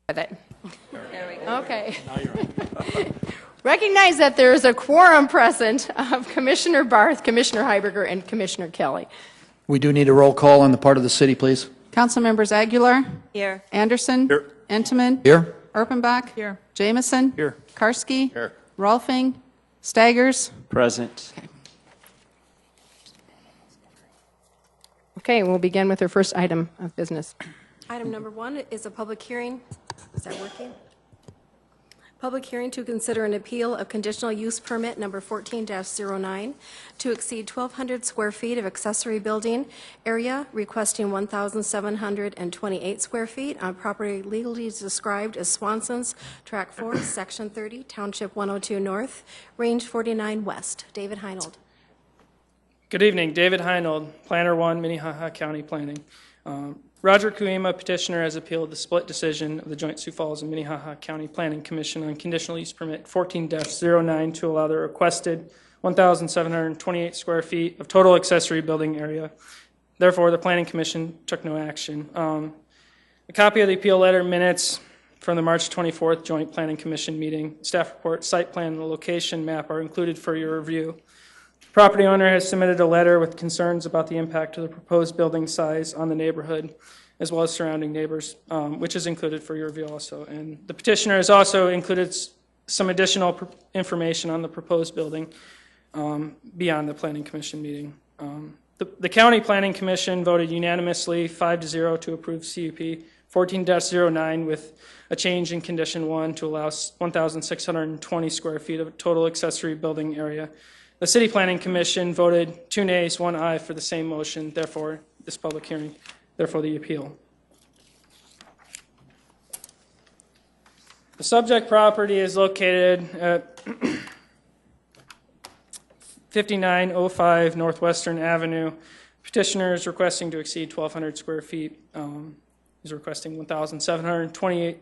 With it. There we go. Okay. Now you're on. Recognize that there is a quorum present of Commissioner Barth, Commissioner Heiberger, and Commissioner Kelly. We do need a roll call on the part of the city, please. Council members Aguilar. Here. Anderson. Here. Entenmann. Here. Erpenbach. Here. Jameson. Here. Karski. Here. Rolfing. Staggers. Present. Okay, we'll begin with our first item of business. Item number 1 is a public hearing. Is that working? Public hearing to consider an appeal of conditional use permit number 14-09 to exceed 1,200 square feet of accessory building area, requesting 1,728 square feet on property legally described as Swanson's, Track 4, Section 30, Township 102 North, Range 49 West. David Heinold. Good evening, David Heinold, Planner 1, Minnehaha County Planning. Roger Kuima, petitioner, has appealed the split decision of the Joint Sioux Falls and Minnehaha County Planning Commission on conditional use permit 14-09 to allow the requested 1,728 square feet of total accessory building area. Therefore, the Planning Commission took no action. A copy of the appeal letter, minutes from the March 24th Joint Planning Commission meeting, staff report, site plan, and the location map are included for your review. The property owner has submitted a letter with concerns about the impact of the proposed building size on the neighborhood, as well as surrounding neighbors, which is included for your review also. And the petitioner has also included some additional information on the proposed building beyond the Planning Commission meeting. The County Planning Commission voted unanimously 5-0 to approve CUP 14-09 with a change in Condition 1 to allow 1,620 square feet of total accessory building area. The City Planning Commission voted 2 nays, 1 aye for the same motion, therefore this public hearing, therefore the appeal. The subject property is located at 5905 Northwestern Avenue. Petitioner is requesting to exceed 1,200 square feet. He's requesting 1,728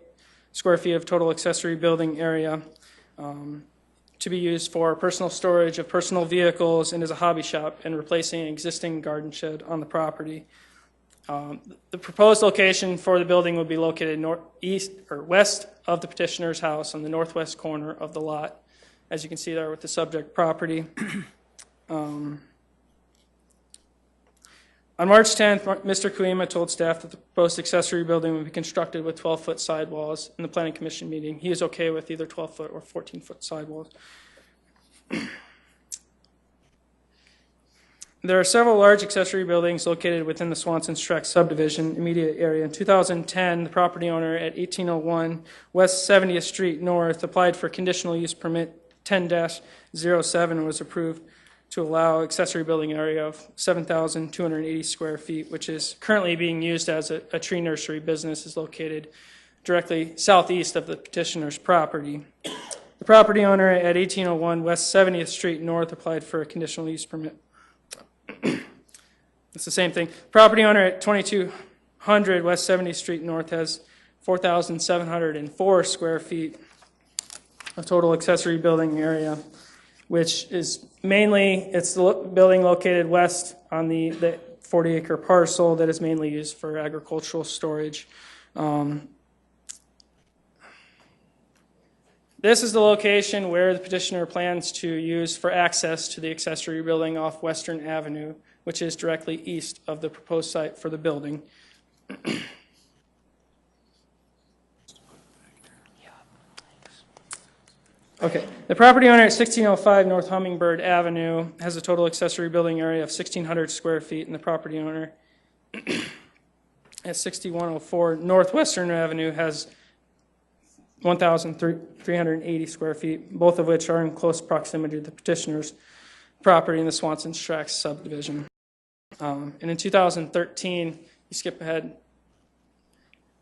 square feet of total accessory building area. To be used for personal storage of personal vehicles and as a hobby shop, and replacing an existing garden shed on the property. The proposed location for the building would be located northeast or west of the petitioner's house on the northwest corner of the lot, as you can see there with the subject property. On March 10th, Mr. Kuima told staff that the proposed accessory building would be constructed with 12-foot sidewalls. In the Planning Commission meeting, he is okay with either 12-foot or 14-foot sidewalls. There are several large accessory buildings located within the Swanson's Tract subdivision immediate area. In 2010, the property owner at 1801 West 70th Street North applied for conditional use permit 10-07 and was approved to allow accessory building area of 7,280 square feet, which is currently being used as a tree nursery business, is located directly southeast of the petitioner's property. The property owner at 1801 West 70th Street North applied for a conditional use permit. It's the same thing. Property owner at 2200 West 70th Street North has 4,704 square feet of total accessory building area, which is mainly, it's the building located west on the 40-acre parcel that is mainly used for agricultural storage. This is the location where the petitioner plans to use for access to the accessory building off Western Avenue, which is directly east of the proposed site for the building. Okay, the property owner at 1605 North Hummingbird Avenue has a total accessory building area of 1,600 square feet, and the property owner at 6104 Northwestern Avenue has 1,380 square feet, both of which are in close proximity to the petitioner's property in the Swanson's Tract subdivision. And in 2013, you skip ahead.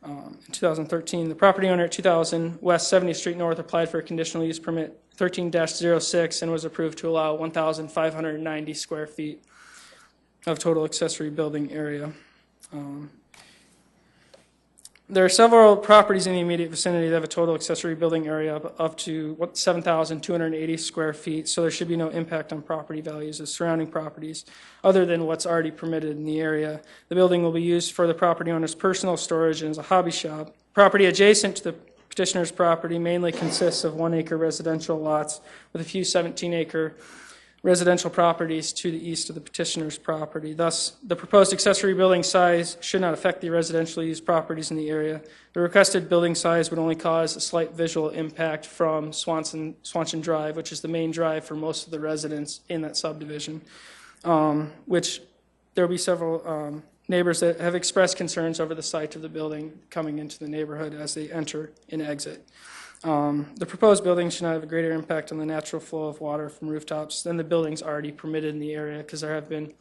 In 2013, the property owner at 2000 West 70th Street North applied for a conditional use permit 13-06 and was approved to allow 1,590 square feet of total accessory building area. There are several properties in the immediate vicinity that have a total accessory building area of up to 7,280 square feet, so there should be no impact on property values of surrounding properties other than what's already permitted in the area. The building will be used for the property owner's personal storage and as a hobby shop. Property adjacent to the petitioner's property mainly consists of 1-acre residential lots with a few 17-acre residential properties to the east of the petitioner's property. Thus, the proposed accessory building size should not affect the residentially used properties in the area. The requested building size would only cause a slight visual impact from Swanson Drive, which is the main drive for most of the residents in that subdivision, which there will be several neighbors that have expressed concerns over the site of the building coming into the neighborhood as they enter and exit. The proposed building should not have a greater impact on the natural flow of water from rooftops than the buildings already permitted in the area, because there have been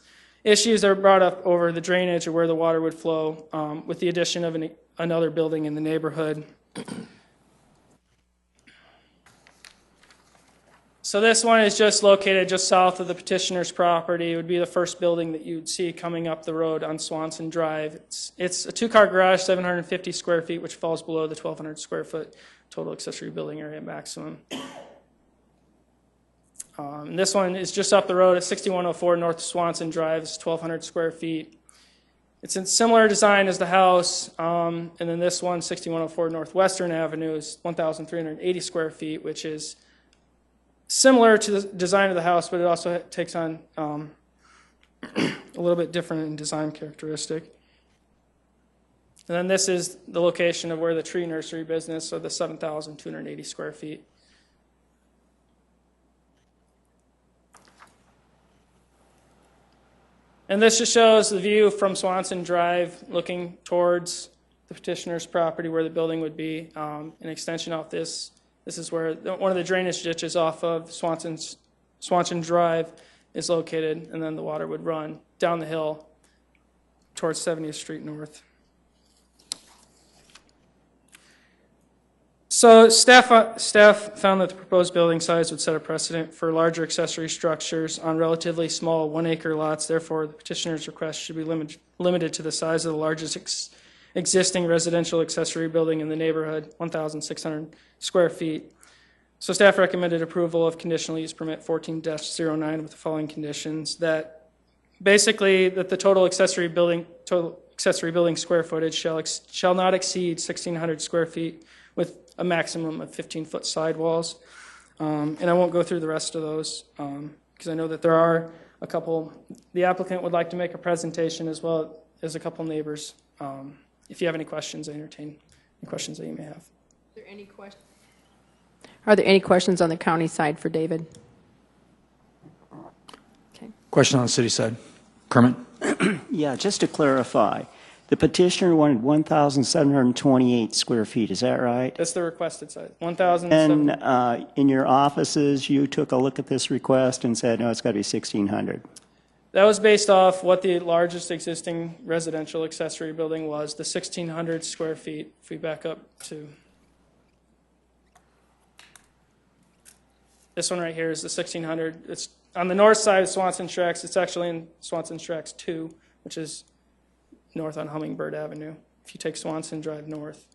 issues that were brought up over the drainage or where the water would flow with the addition of another building in the neighborhood. So this one is just located just south of the petitioner's property. It would be the first building that you'd see coming up the road on Swanson Drive. It's a 2-car garage, 750 square feet, which falls below the 1,200 square foot total accessory building area maximum. This one is just up the road at 6104 North Swanson Drive. It's 1,200 square feet. It's in similar design as the house, and then this one, 6104 Northwestern Avenue, is 1,380 square feet, which is similar to the design of the house, but it also takes on a little bit different in design characteristic. And then this is the location of where the tree nursery business, so the 7,280 square feet. And this just shows the view from Swanson Drive looking towards the petitioner's property where the building would be. An extension off this. This is where one of the drainage ditches off of Swanson Drive is located, and then the water would run down the hill towards 70th Street North. So staff found that the proposed building size would set a precedent for larger accessory structures on relatively small 1-acre lots. Therefore, the petitioner's request should be limited to the size of the largest existing residential accessory building in the neighborhood, 1,600 square feet. So staff recommended approval of conditional use permit 14-09 with the following conditions: that basically that the total accessory building square footage shall not exceed 1,600 square feet with a maximum of 15-foot sidewalls. And I won't go through the rest of those because I know that there are a couple. The applicant would like to make a presentation as well as a couple neighbors. If you have any questions, I entertain any questions that you may have. Are there any questions on the county side for David? Okay. Question on the city side. Kermit? Yeah, just to clarify, the petitioner wanted 1,728 square feet, is that right? That's the requested size, And 1,007. in your offices, you took a look at this request and said, no, it's got to be 1,600. That was based off what the largest existing residential accessory building was, the 1,600 square feet. If we back up to this one right here is the 1,600. It's on the north side of Swanson Tracks. It's actually in Swanson Tracks 2, which is north on Hummingbird Avenue, if you take Swanson Drive north.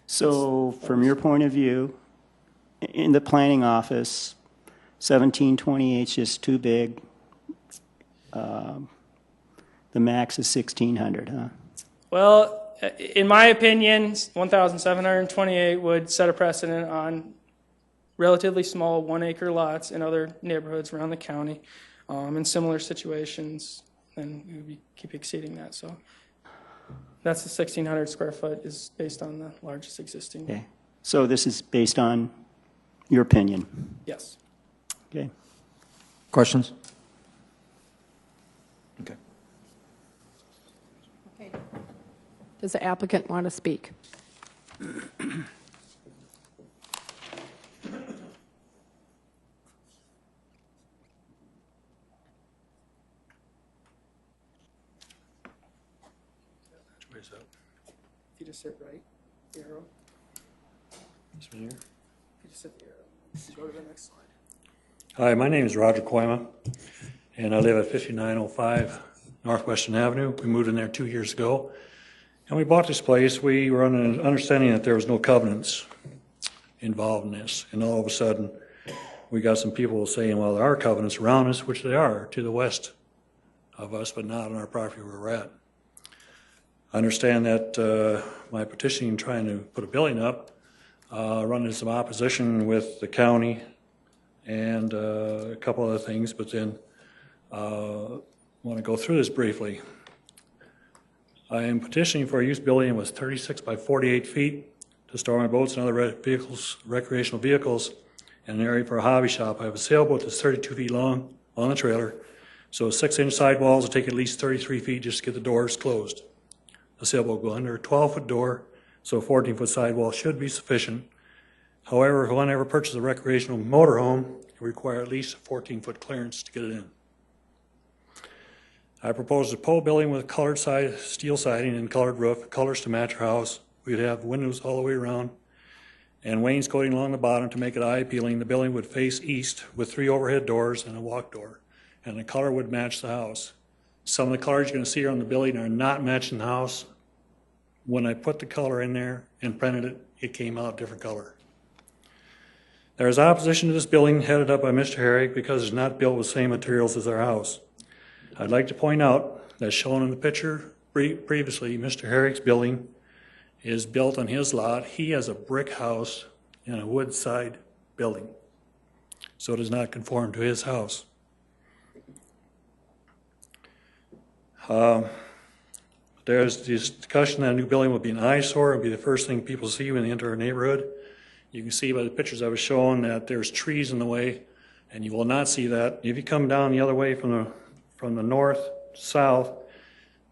So from your point of view, in the planning office, 1,728 is just too big. The max is 1,600, huh? Well, in my opinion, 1,728 would set a precedent on relatively small 1-acre lots in other neighborhoods around the county in similar situations, and we would keep exceeding that. So that's the 1,600 square foot is based on the largest existing. Okay. So this is based on your opinion? Yes. Okay. Questions? Okay. Okay. Does the applicant want to speak? If you just hit right, the arrow. This one here. If you just hit the arrow, go to the next slide. Hi, my name is Roger Koima, and I live at 5905 Northwestern Avenue. We moved in there 2 years ago, And we bought this place, we were under an understanding that there was no covenants involved in this. And all of a sudden, we got some people saying, well, there are covenants around us, which they are to the west of us, but not on our property where we're at. I understand that my petitioning trying to put a building up run into some opposition with the county and a couple other things, but then I want to go through this briefly. I am petitioning for a use building with 36 by 48 feet to store my boats and other vehicles, recreational vehicles, and an area for a hobby shop. I have a sailboat that's 32 feet long on the trailer, so 6-inch sidewalls will take at least 33 feet just to get the doors closed. The sailboat will go under a 12-foot door, so a 14-foot sidewall should be sufficient. However, if one ever purchases a recreational motorhome, it will require at least a 14-foot clearance to get it in. I propose a pole building with colored steel siding and colored roof, colors to match our house. We'd have windows all the way around and wainscoting along the bottom to make it eye appealing. The building would face east with 3 overhead doors and a walk door, and the color would match the house. Some of the colors you're going to see on the building are not matching the house. When I put the color in there and printed it, it came out a different color. There is opposition to this building headed up by Mr. Herrick because it's not built with the same materials as our house. I'd like to point out that shown in the picture previously, Mr. Herrick's building is built on his lot. He has a brick house and a wood side building, so it does not conform to his house. There's this discussion that a new building will be an eyesore. It'll be the first thing people see when they enter our neighborhood. You can see by the pictures I was showing that there's trees in the way, and you will not see that. If you come down the other way from the north to south,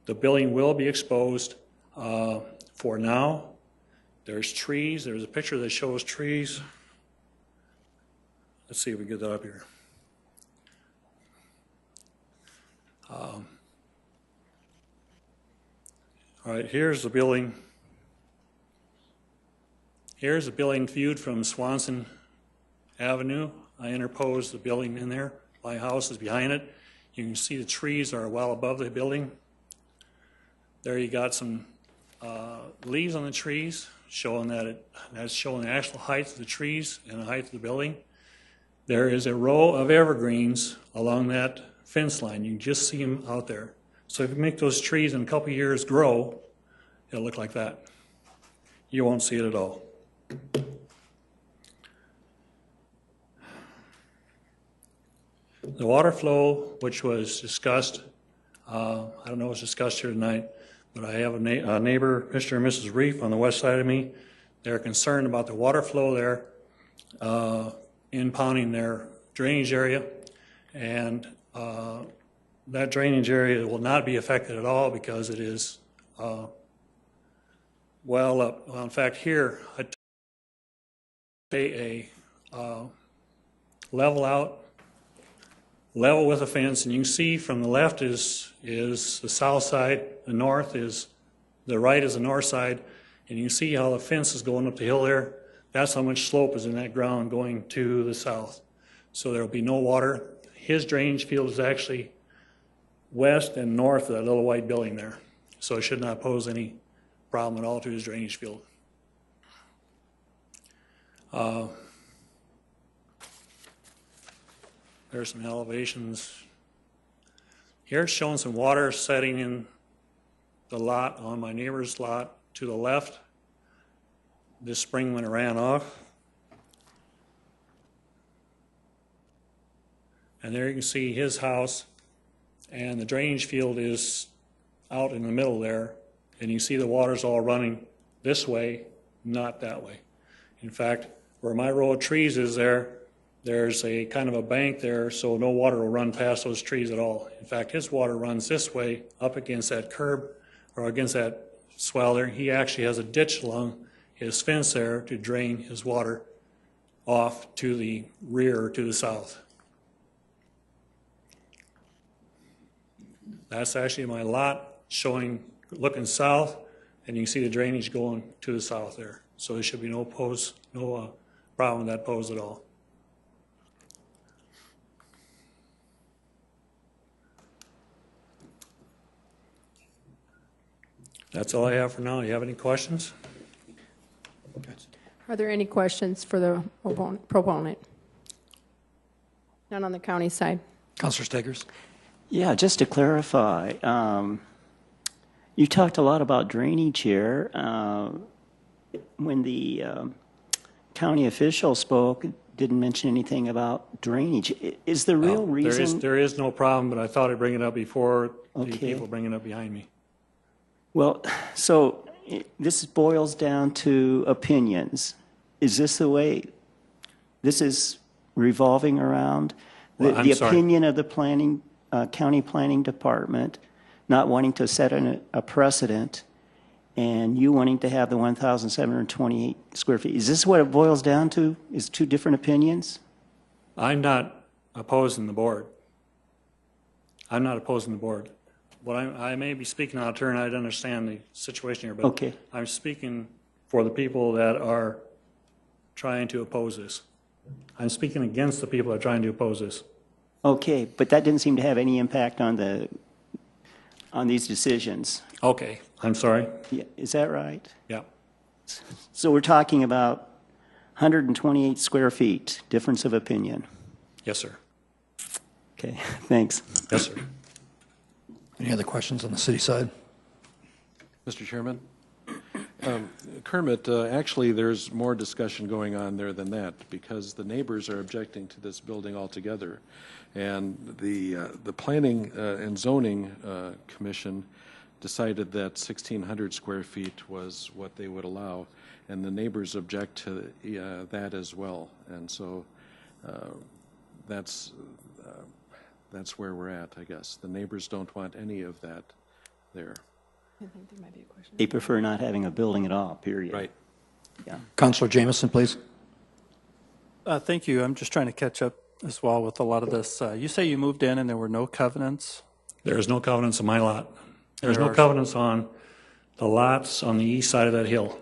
the building will be exposed. For now, there's trees. There's a picture that shows trees. Let's see if we can get that up here. All right, here's the building. Here's the building viewed from Swanson Avenue. I interposed the building in there. My house is behind it. You can see the trees are well above the building. There you got some leaves on the trees showing that's showing the actual height of the trees and the height of the building. There is a row of evergreens along that fence line. You can just see them out there. So if you make those trees in a couple of years grow, it'll look like that. You won't see it at all. The water flow, which was discussed, I don't know if it's discussed here tonight, but I have a neighbor, Mr. and Mrs. Reef, on the west side of me. They're concerned about the water flow there impounding their drainage area, and that drainage area will not be affected at all because it is well up. Well, in fact, here I take a level with a fence, and you can see from the left is the south side, the right is the north side, and you can see how the fence is going up the hill there. That's how much slope is in that ground going to the south. So there will be no water. His drainage field is actually west and north of that little white building there. So it should not pose any problem at all to his drainage field. There's some elevations. Here it's showing some water setting in the lot on my neighbor's lot to the left this spring when it ran off. And there you can see his house, and the drainage field is out in the middle there, and you see the water's all running this way, not that way. In fact, where my row of trees is there's a kind of a bank there, so no water will run past those trees at all. In fact, his water runs this way up against that curb or against that swell there. He actually has a ditch along his fence there to drain his water off to the rear or to the south. That's actually my lot looking south, and you can see the drainage going to the south there. So there should be no problem with that pose at all. That's all I have for now. You have any questions? Are there any questions for the proponent? None on the county side. Counselor Stegers? Yeah, just to clarify, you talked a lot about drainage here. When the county official spoke, didn't mention anything about drainage. Is the real reason? There is no problem, but I thought I'd bring it up before the Okay. people bring it up behind me. Well, so this boils down to opinions. Is this the way this is revolving around? Well, I'm The sorry. opinion of the county planning department not wanting to set a precedent, and you wanting to have the 1,728 square feet. Is this what it boils down to? Is two different opinions? I'm not opposing the board. I'm not opposing the board. I may be speaking out of turn. I don't understand the situation here, but Okay. I'm speaking for the people that are trying to oppose this. I'm speaking against the people that are trying to oppose this. Okay, but that didn't seem to have any impact on these decisions. Okay, I'm sorry. Yeah, is that right? Yeah. So we're talking about 128 square feet, difference of opinion. Yes, sir. Okay, thanks. Yes, sir. Any other questions on the city side? Mr. Chairman? Kermit, actually, there's more discussion going on there than that, because the neighbors are objecting to this building altogether. And the Planning and Zoning Commission decided that 1,600 square feet was what they would allow, and the neighbors object to that as well. And so that's where we're at, I guess. The neighbors don't want any of that there. I think there might be a question. They prefer not having a building at all, period. Right. Yeah. Counselor Jamison, please. Thank you. I'm just trying to catch up as well with a lot of this. You say you moved in and there were no covenants? There is no covenants on my lot. There's There no are- covenants on the lots on the east side of that hill.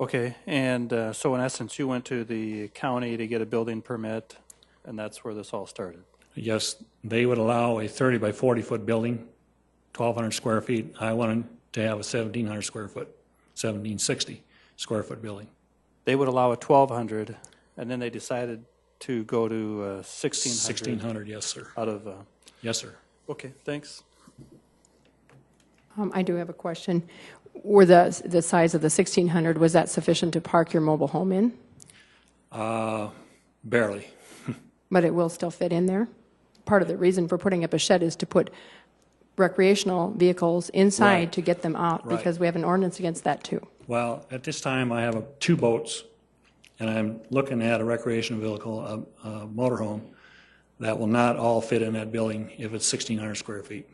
Okay, and so in essence, you went to the county to get a building permit, and that's where this all started? Yes, they would allow a 30 by 40 foot building, 1,200 square feet. I wanted to have a 1,700 square foot, 1,760 square foot building. They would allow a 1,200, and then they decided to go to 1,600. 1,600, yes, sir. Out of, Yes, sir. okay, thanks. I do have a question. Were the size of the 1,600, was that sufficient to park your mobile home in? Barely. But it will still fit in there? Part of the reason for putting up a shed is to put recreational vehicles inside Right. to get them out, Right. because we have an ordinance against that too. Well, at this time, I have two boats, and I'm looking at a recreational vehicle, a motorhome, that will not all fit in that building if it's 1,600 square feet.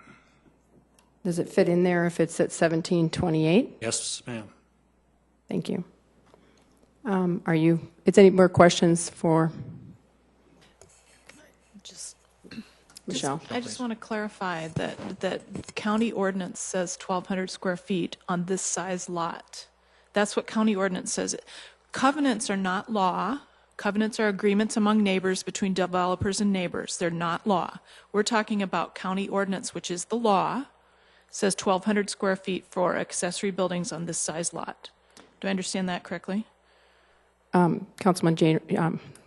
Does it fit in there if it's at 1728? Yes, ma'am. Thank you. Is any more questions for Michelle? I just want to clarify that county ordinance says 1,200 square feet on this size lot. That's what county ordinance says. Covenants are not law. Covenants are agreements among neighbors between developers and neighbors. They're not law. We're talking about county ordinance, which is the law, says 1,200 square feet for accessory buildings on this size lot. Do I understand that correctly? Councilman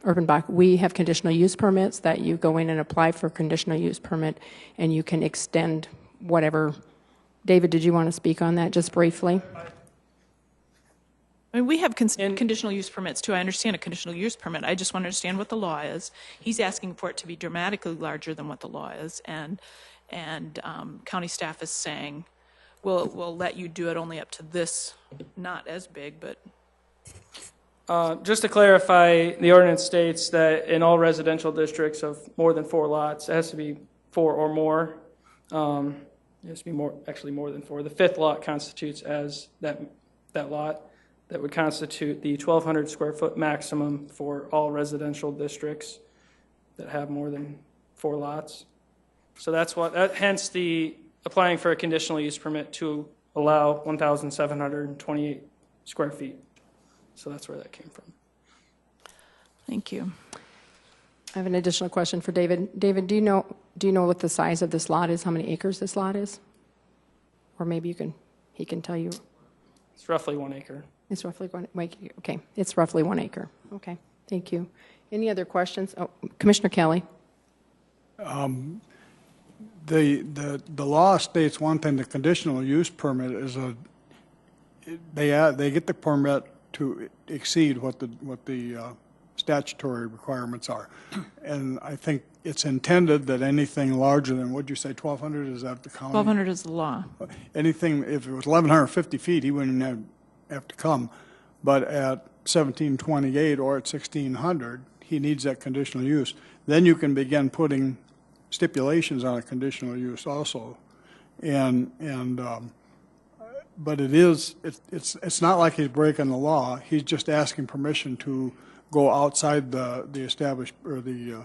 Urbanbach, we have conditional use permits that you go in and apply for a conditional use permit, and you can extend whatever. David, did you want to speak on that just briefly? I mean, we have conditional use permits too. I understand a conditional use permit. I just want to understand what the law is. He's asking for it to be dramatically larger than what the law is, and county staff is saying, we'll let you do it only up to this, not as big, but. Just to clarify, the ordinance states that in all residential districts of more than 4 lots, it has to be 4 or more. It has to be more than 4. The 5th lot constitutes as that lot that would constitute the 1,200 square foot maximum for all residential districts that have more than 4 lots. So hence the applying for a conditional use permit to allow 1,728 square feet. So that's where that came from. Thank you. I have an additional question for David. David, do you know what the size of this lot is? How many acres this lot is? Or maybe he can tell you. It's roughly 1 acre. It's roughly 1 acre. Okay, it's roughly 1 acre. Okay, thank you. Any other questions? Oh, Commissioner Kelly. The law states one thing. The conditional use permit is they get the permit to exceed what the statutory requirements are, and I think it's intended that anything larger than, what'd you say, 1,200? Is that the county? 1,200 is the law. Anything, if it was 1,150 feet, he wouldn't have to come. But at 1,728 or at 1,600, he needs that conditional use. Then you can begin putting stipulations on a conditional use also, but it's not like he's breaking the law. He's just asking permission to go outside the established or the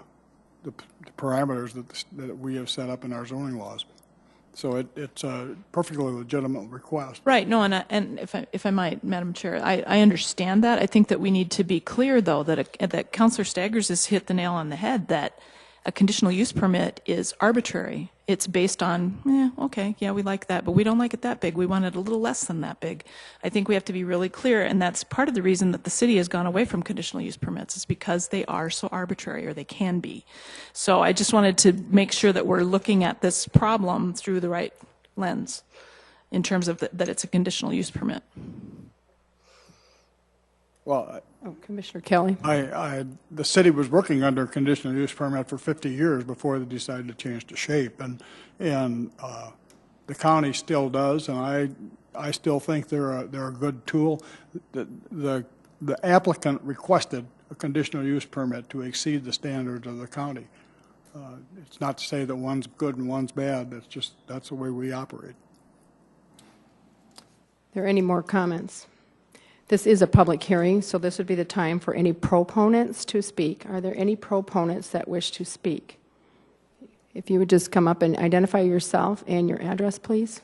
parameters that we have set up in our zoning laws. So it's a perfectly legitimate request. Right. No, and if I might, Madam Chair, I understand that. I think that we need to be clear, though, that Councilor Staggers has hit the nail on the head, that a conditional use permit is arbitrary. It's based on, okay, yeah, we like that, but we don't like it that big. We want it a little less than that big. I think we have to be really clear, and that's part of the reason that the city has gone away from conditional use permits, is because they are so arbitrary, or they can be. So I just wanted to make sure that we're looking at this problem through the right lens in terms of that it's a conditional use permit. Well, Commissioner Kelly. The city was working under a conditional use permit for 50 years before they decided to change the shape, and the county still does, and I still think they're a good tool. The applicant requested a conditional use permit to exceed the standards of the county. It's not to say that one's good and one's bad. That's the way we operate. Are there any more comments? This is a public hearing, so this would be the time for any proponents to speak. Are there any proponents that wish to speak? If you would just come up and identify yourself and your address, please.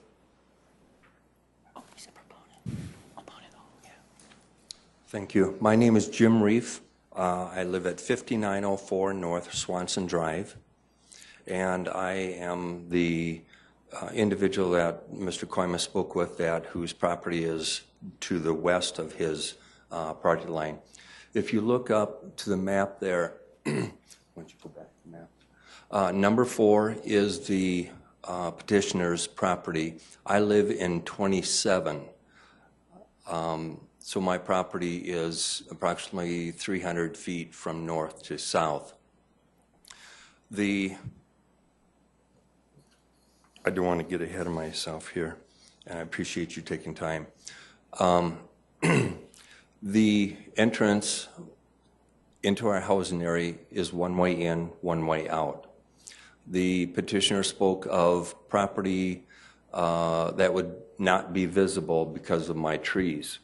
Oh, he's a proponent. Opponent, oh, yeah. Thank you. My name is Jim Reef. I live at 5904 North Swanson Drive, and I am the individual that Mr. Koima spoke with, whose property is to the west of his property line. If you look up to the map there, why don't you go back to the map? Number 4 is the petitioner's property. I live in 27, so my property is approximately 300 feet from north to south. I don't want to get ahead of myself here, and I appreciate you taking time. The entrance into our housing area is one way in, one way out. The petitioner spoke of property that would not be visible because of my trees.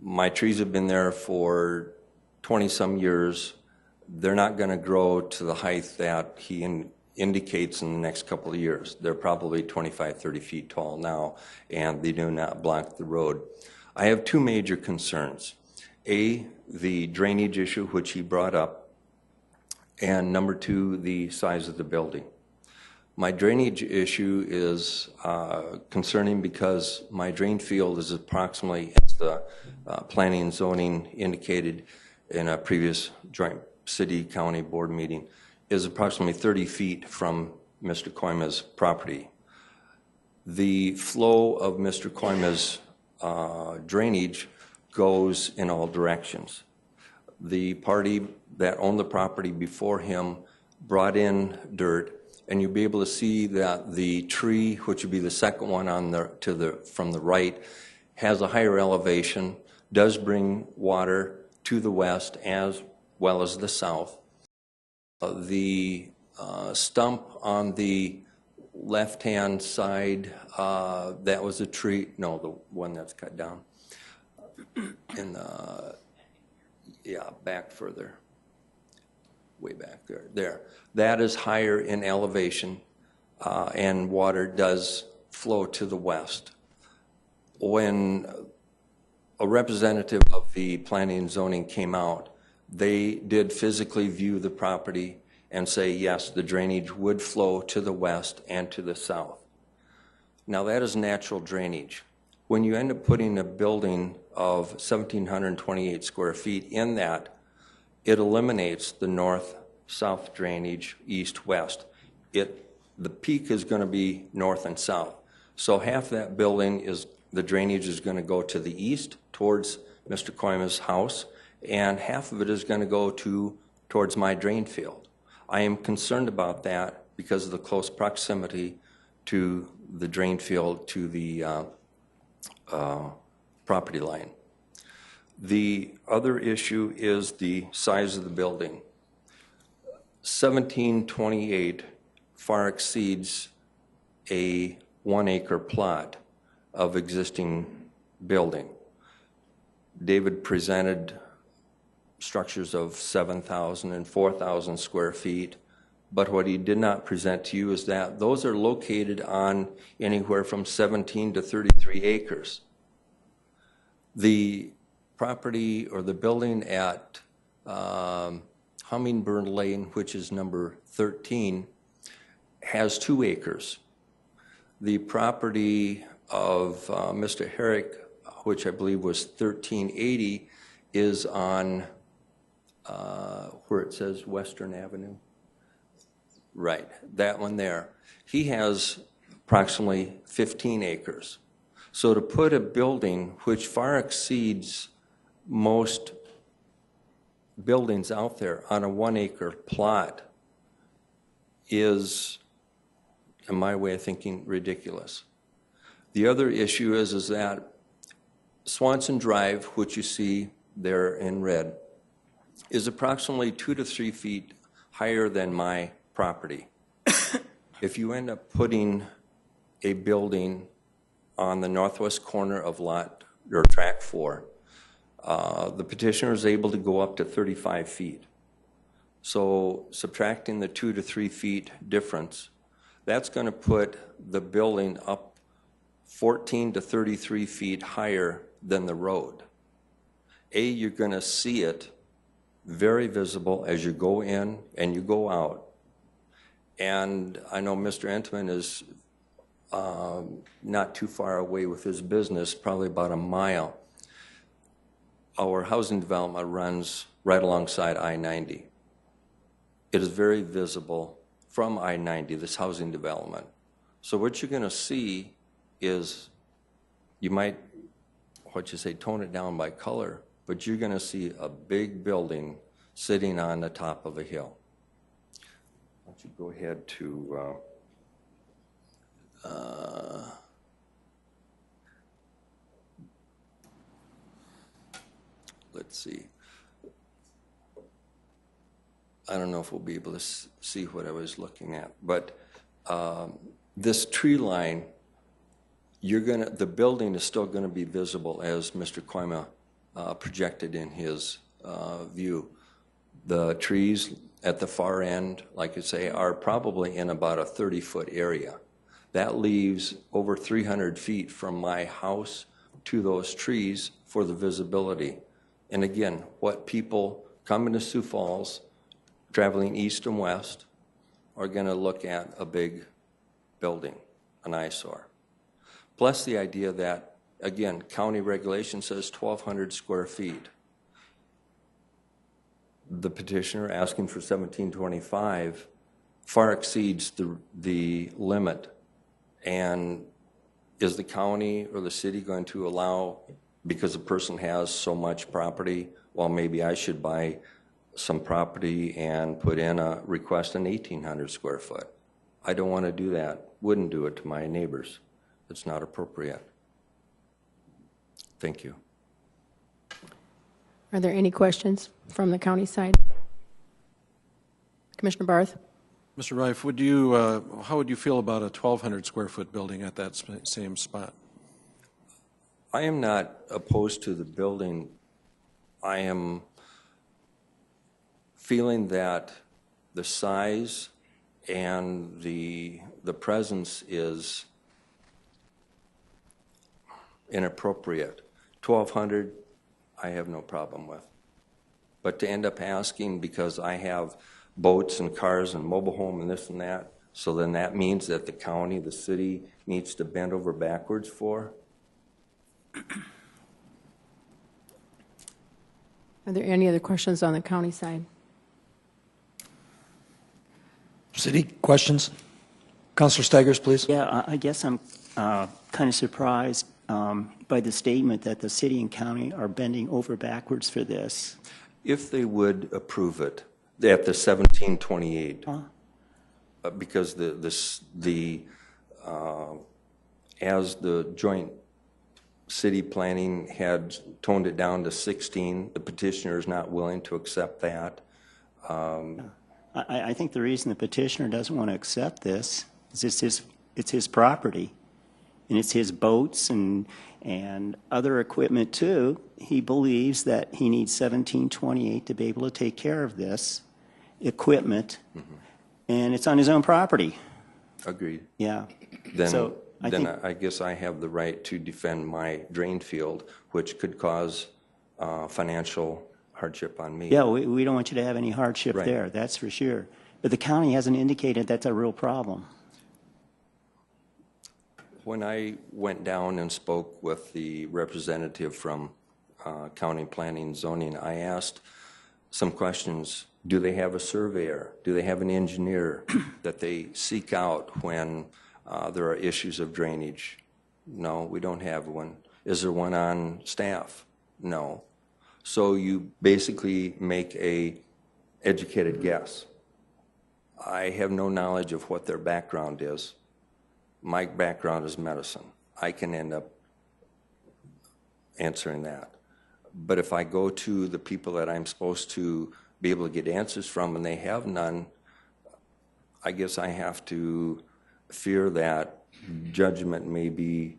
My trees have been there for 20-some years. They're not going to grow to the height that he indicates in the next couple of years. They're probably 25, 30 feet tall now, and they do not block the road. I have 2 major concerns. A, the drainage issue, which he brought up, and number 2, the size of the building. My drainage issue is concerning because my drain field is approximately, as the planning and zoning indicated in a previous joint city-county board meeting, is approximately 30 feet from Mr. Koima's property. The flow of Mr. Koima's drainage goes in all directions. The party that owned the property before him brought in dirt, and you'll be able to see that the tree, which would be the second one from the right, has a higher elevation, does bring water to the west as well as the south. The stump on the left-hand side, that was a tree, no, the one that's cut down. And back further, way back there. That is higher in elevation, and water does flow to the west. When a representative of the planning and zoning came out, they did physically view the property and say, yes, the drainage would flow to the west and to the south. Now that is natural drainage. When you end up putting a building of 1,728 square feet in that, it eliminates the north-south drainage, east-west. The peak is going to be north and south. So half that building is, the drainage is going to go to the east towards Mr. Koima's house, and half of it is going to go towards my drain field. I am concerned about that because of the close proximity to the drain field to the property line. The other issue is the size of the building. 1728 far exceeds a 1 acre plot of existing building. David presented structures of 7,000 and 4,000 square feet, but what he did not present to you is that those are located on anywhere from 17 to 33 acres. The property or the building at Hummingbird Lane, which is number 13, has 2 acres. The property of Mr. Herrick, which I believe was 1380, is on where it says Western Avenue. Right, that one there. He has approximately 15 acres. So to put a building which far exceeds most buildings out there on a 1 acre plot is, in my way of thinking, ridiculous. The other issue is that Swanson Drive, which you see there in red, is approximately 2 to 3 feet higher than my property. If you end up putting a building on the northwest corner of lot or track 4, the petitioner is able to go up to 35 feet. So subtracting the 2 to 3 feet difference, that's going to put the building up 14 to 33 feet higher than the road. You're going to see it very visible as you go in and you go out. And I know Mr. Entman is not too far away with his business, probably about a mile. Our housing development runs right alongside I-90. It is very visible from I-90, this housing development. So what you're going to see is, you might, tone it down by color, but you're going to see a big building sitting on the top of a hill. Why don't you go ahead to let's see. I don't know if we'll be able to see what I was looking at, but this tree line, the building is still going to be visible as Mr. Koima projected in his view. The trees at the far end, like I say, are probably in about a 30-foot area. That leaves over 300 feet from my house to those trees for the visibility. And again, what people coming to Sioux Falls, traveling east and west, are going to look at a big building, an eyesore. Plus the idea that, again, county regulation says 1,200 square feet. The petitioner asking for 1,725 far exceeds the limit. And is the county or the city going to allow, because a person has so much property, well, maybe I should buy some property and put in a request an 1,800 square foot? I don't want to do that. Wouldn't do it to my neighbors. It's not appropriate. Thank you. Are there any questions from the county side? Commissioner Barth? Mr. Reif, how would you feel about a 1,200 square foot building at that same spot? I am not opposed to the building. I am feeling that the size and the presence is inappropriate. 1,200, I have no problem with. But to end up asking because I have boats and cars and mobile home and this and that, So then that means that the county, the city, needs to bend over backwards for? Are there any other questions on the county side? City questions? Councilor Staggers, please. Yeah, I guess I'm kind of surprised by the statement that the city and county are bending over backwards for this. If they would approve it at the 1728, because as the joint city planning had toned it down to 16, the petitioner is not willing to accept that. I think the reason the petitioner doesn't want to accept this is it's his property, and it's his boats and other equipment too. He believes that he needs 1728 to be able to take care of this equipment, and it's on his own property. Agreed. Yeah. Then, So I guess I have the right to defend my drain field, which could cause financial hardship on me. Yeah, we don't want you to have any hardship Right. there, that's for sure. But the county hasn't indicated that's a real problem. When I went down and spoke with the representative from County Planning and Zoning, I asked some questions. Do they have a surveyor? Do they have an engineer that they seek out when there are issues of drainage? No, we don't have one. Is there one on staff? No. So you basically make a educated guess. I have no knowledge of what their background is. My background is medicine. I can end up answering that. But if I go to the people that I'm supposed to be able to get answers from and they have none, I guess I have to fear that judgment may be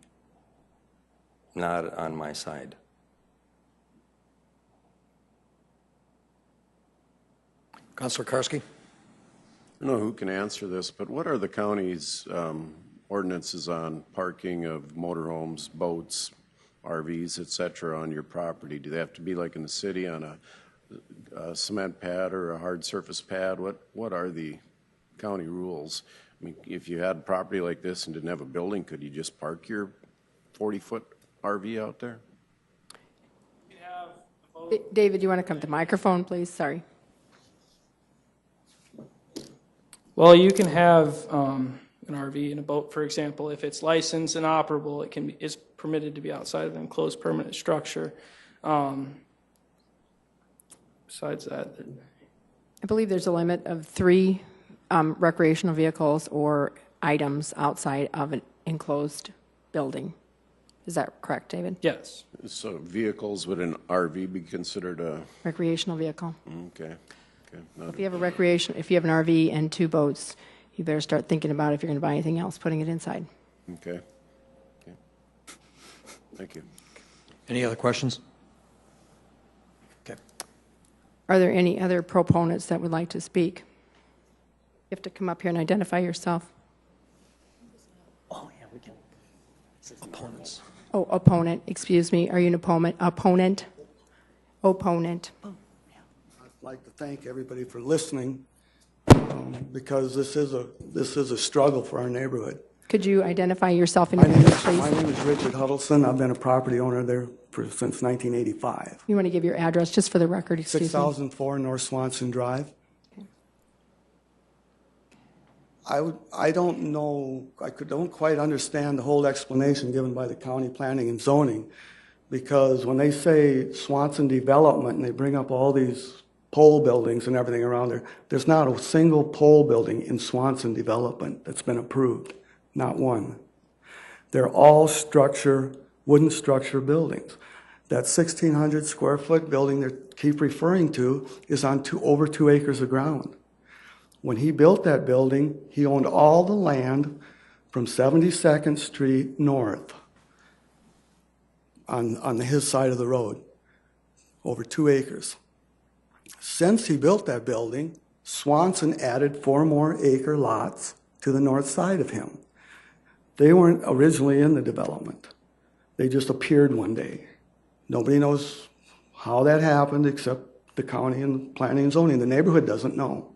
not on my side. Councilor Karski? I don't know who can answer this, but what are the county's ordinances on parking of motorhomes, boats, RVs, et cetera, on your property? Do they have to be like in the city on a cement pad or a hard surface pad? What are the county rules? I mean, if you had property like this and didn't have a building, could you just park your 40-foot RV out there? David, you want to come to the microphone, please? Sorry. Well, you can have an RV and a boat, for example, if it's licensed and operable, is permitted to be outside of an enclosed permanent structure. Besides that, I believe there's a limit of 3 recreational vehicles or items outside of an enclosed building. Is that correct, David? yes. So vehicles, would an RV be considered a, Recreational vehicle. okay. If you have if you have an RV and 2 boats, you better start thinking about if you're going to buy anything else, putting it inside. Okay. Thank you. Any other questions? Okay. Are there any other proponents that would like to speak? You have to come up here and identify yourself. Oh, yeah, we can. Opponents. Oh, opponent, excuse me. Are you an opponent? Opponent? Opponent. I'd like to thank everybody for listening, because this is a struggle for our neighborhood. Could you identify yourself and My your name name, is, please? my name is Richard Huddleston. I've been a property owner there since 1985. You want to give your address just for the record, excuse me? 6004 North Swanson Drive. I don't know, don't quite understand the whole explanation given by the county planning and zoning, because when they say Swanson development and they bring up all these pole buildings and everything around there, there's not a single pole building in Swanson development that's been approved, not one. They're all wooden structure buildings. That 1,600 square foot building they keep referring to is on over 2 acres of ground. When he built that building, he owned all the land from 72nd Street north on his side of the road, over 2 acres. Since he built that building, Swanson added 4 more acre lots to the north side of him. They weren't originally in the development. They just appeared one day. Nobody knows how that happened except the county and planning and zoning. The neighborhood doesn't know.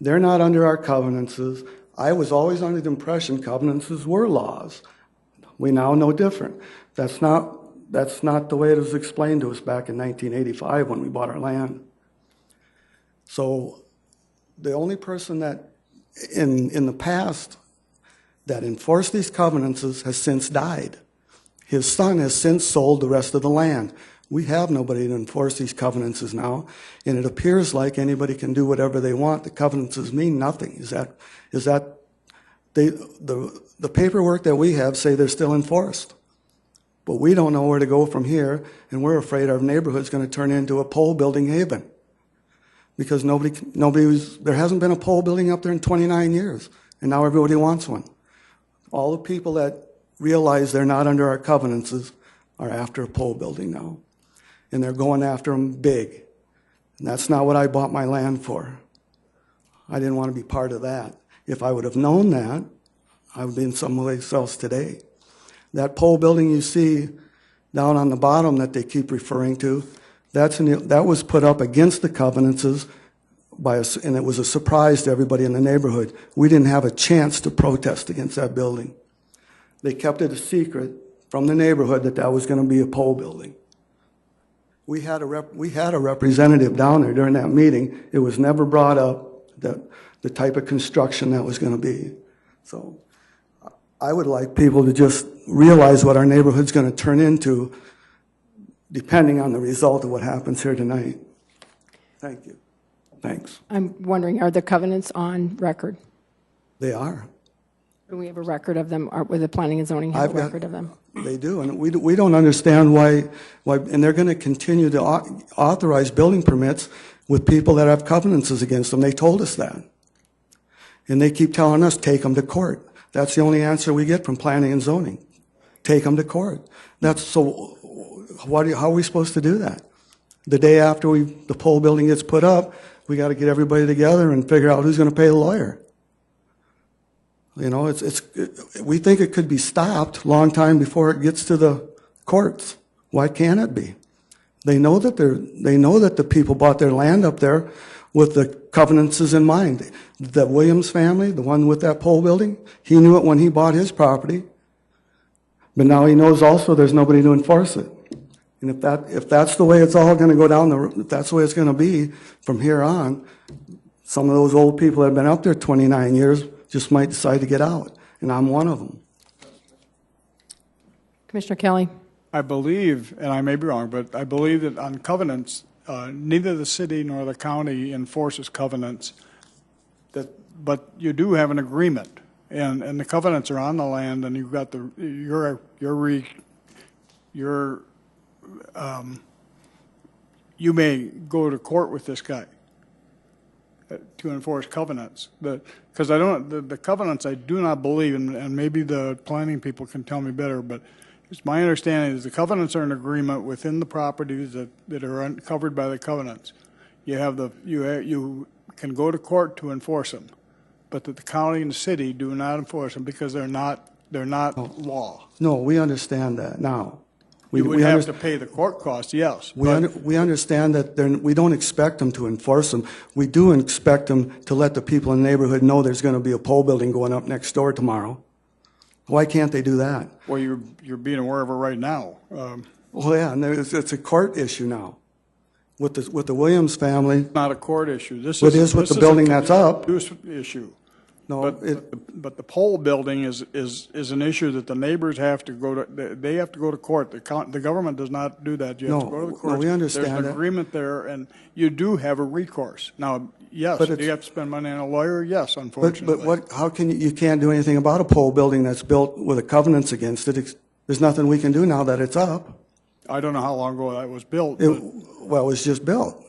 They're not under our covenances. I was always under the impression covenants were laws. We now know different. That's not the way it was explained to us back in 1985 when we bought our land. So the only person that in the past that enforced these covenants has since died. His son has since sold the rest of the land. We have nobody to enforce these covenants now, and it appears like anybody can do whatever they want. The covenants mean nothing. The paperwork that we have say they're still enforced. But we don't know where to go from here, and we're afraid our neighborhood's going to turn into a pole building haven. Because there hasn't been a pole building up there in 29 years, and now everybody wants one. All the people that realize they're not under our covenants are after a pole building now. And they're going after them big. And that's not what I bought my land for. I didn't want to be part of that. If I would have known that, I would be in someplace else today. That pole building you see down on the bottom that they keep referring to, that was put up against the covenants and it was a surprise to everybody in the neighborhood. We didn't have a chance to protest against that building. They kept it a secret from the neighborhood that was going to be a pole building. We had a representative down there during that meeting. It was never brought up that the type of construction that was going to be. So I would like people to just realize what our neighborhood's going to turn into depending on the result of what happens here tonight. Thank you. Thanks. I'm wondering, are the covenants on record? They are. Do we have a record of them? With the planning and zoning have a record of them? They do, and we don't understand why, and they're going to continue to authorize building permits with people that have covenants against them. They told us that. And they keep telling us, take them to court. That's the only answer we get from planning and zoning. Take them to court. So how are we supposed to do that? The day after the pole building gets put up, we got to get everybody together and figure out who's going to pay the lawyer. You know, we think it could be stopped a long time before it gets to the courts. Why can't it be? They know that the people bought their land up there with the covenants in mind. The Williams family, the one with that pole building, he knew it when he bought his property. But now he knows also there's nobody to enforce it. And if that's the way it's all going to go down, if that's the way it's going to be from here on, some of those old people that have been up there 29 years just might decide to get out, and I'm one of them. Commissioner Kelly? I believe, and I may be wrong, but I believe that on covenants, neither the city nor the county enforces covenants, but you do have an agreement, and the covenants are on the land, and you've got you may go to court with this guy to enforce covenants. Because the covenants I do not believe, and maybe the planning people can tell me better, but it's my understanding is the covenants are an agreement within the properties that are covered by the covenants. You can go to court to enforce them, but that the county and the city do not enforce them because they're not law. No, we understand that now. You would have to pay the court costs, yes. We understand that we don't expect them to enforce them. We do expect them to let the people in the neighborhood know there's going to be a pole building going up next door tomorrow. Why can't they do that? Well, you're being aware of it right now. Well, yeah, and it's a court issue now. With the Williams family. It's not a court issue. It is with the building that's up. Issue. No, but the pole building is an issue that the neighbors have to go to. They have to go to court. The government does not do that. You have to go to the court. No, we understand There's an agreement there, and you do have a recourse. Now, yes, do you have to spend money on a lawyer? Yes, unfortunately. But how can you can't do anything about a pole building that's built with a covenants against it? There's nothing we can do now that it's up. I don't know how long ago that was built. Well, it was just built.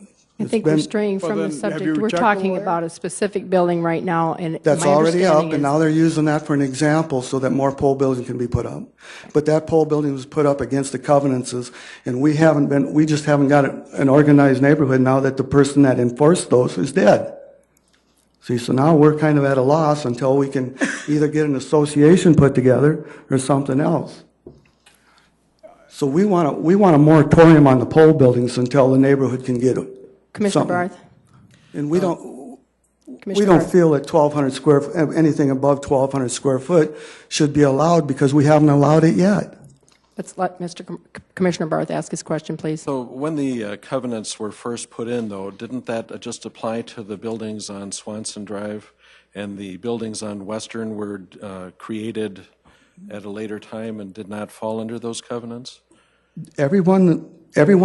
I think we're straying from the subject. We're talking about a specific building right now, and that's already up, and now they're using that for an example so that more pole buildings can be put up. But that pole building was put up against the covenants, and we just haven't got an organized neighborhood now that the person that enforced those is dead. See, so now we're kind of at a loss until we can either get an association put together or something else. So we want a moratorium on the pole buildings until the neighborhood can get it. Commissioner Barth. And we don't. we don't feel that 1,200 anything above 1,200 square foot should be allowed because we haven't allowed it yet. Let's let Commissioner Barth ask his question, please. So when the covenants were first put in, though, didn't that just apply to the buildings on Swanson Drive, and the buildings on Western were created at a later time and did not fall under those covenants? Everyone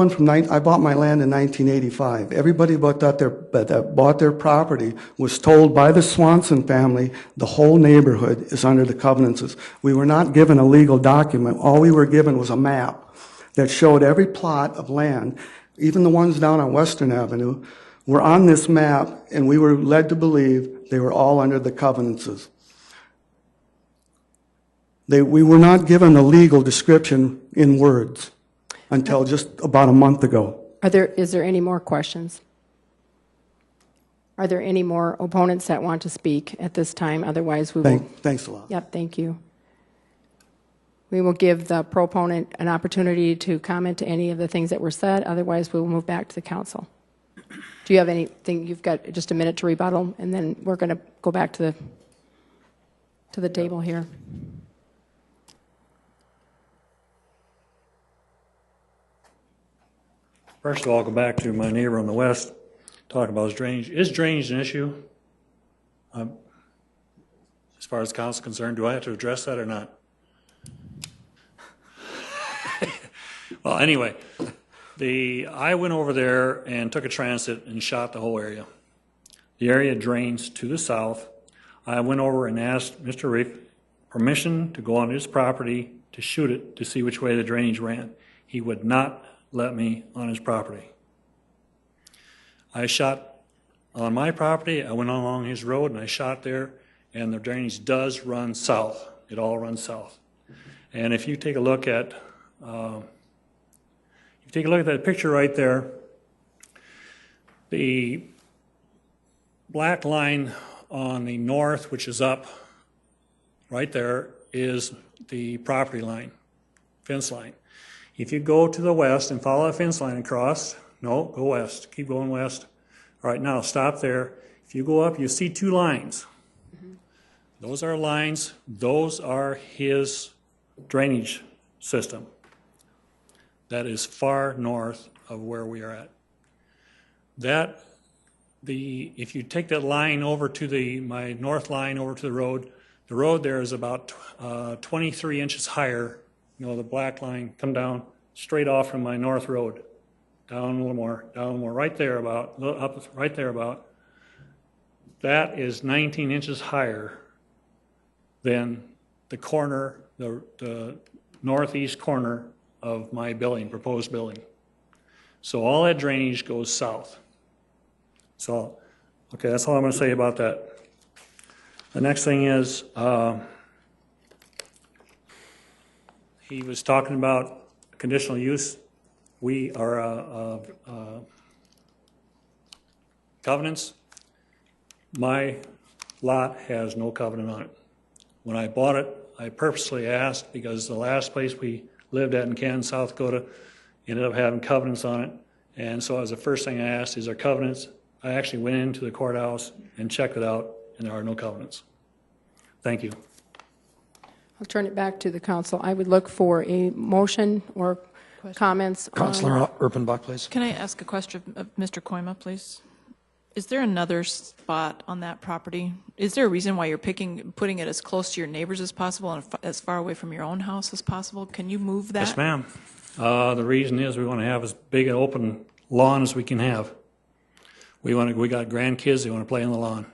from I bought my land in 1985. Everybody that bought their property was told by the Swanson family the whole neighborhood is under the covenants. We were not given a legal document. All we were given was a map that showed every plot of land, even the ones down on Western Avenue, were on this map, and we were led to believe they were all under the covenants. We were not given a legal description in words until just about a month ago. Is there any more questions? Are there any more opponents that want to speak at this time? Otherwise, we will... Thanks a lot. Yep, thank you. We will give the proponent an opportunity to comment to any of the things that were said. Otherwise, we will move back to the council. Do you have anything? You've got just a minute to rebuttal, and then we're going to go back to the table here. First of all, I'll go back to my neighbor on the west, talk about his drainage. Is drainage an issue? As far as the council is concerned, do I have to address that or not? Well, anyway, I went over there and took a transit and shot the whole area. The area drains to the south. I went over and asked Mr. Reef permission to go on his property to shoot it to see which way the drainage ran. He would not let me on his property. I shot on my property, I went along his road and I shot there, and the drainage does run south. It all runs south. And if you take a look at that picture right there, the black line on the north, which is up right there, is the property line, fence line. If you go to the west and follow the fence line across, no, go west, keep going west. All right, now stop there. If you go up, you see two lines. Mm-hmm. Those are lines, those are his drainage system. That is far north of where we are at. If you take that line over to my north line over to the road there is about 23 inches higher. You know, the black line come down straight off from my north road, down a little more, right there about, up right there about. That is 19 inches higher than the corner, the northeast corner of my building, proposed building. So all that drainage goes south. So, okay, that's all I'm going to say about that. The next thing is, he was talking about conditional use. We are covenants. My lot has no covenant on it. When I bought it, I purposely asked, because the last place we lived at in Canton, South Dakota, ended up having covenants on it. And so that was the first thing I asked, is there covenants? I actually went into the courthouse and checked it out, and there are no covenants. Thank you. I'll turn it back to the council. I would look for a motion or comments. Councilor Erpenbach, please. Can I ask a question of Mr. Koima, please? Is there another spot on that property? Is there a reason why you're putting it as close to your neighbors as possible and as far away from your own house as possible? Can you move that? Yes, ma'am. The reason is we want to have as big an open lawn as we can have. We got grandkids, they want to play on the lawn.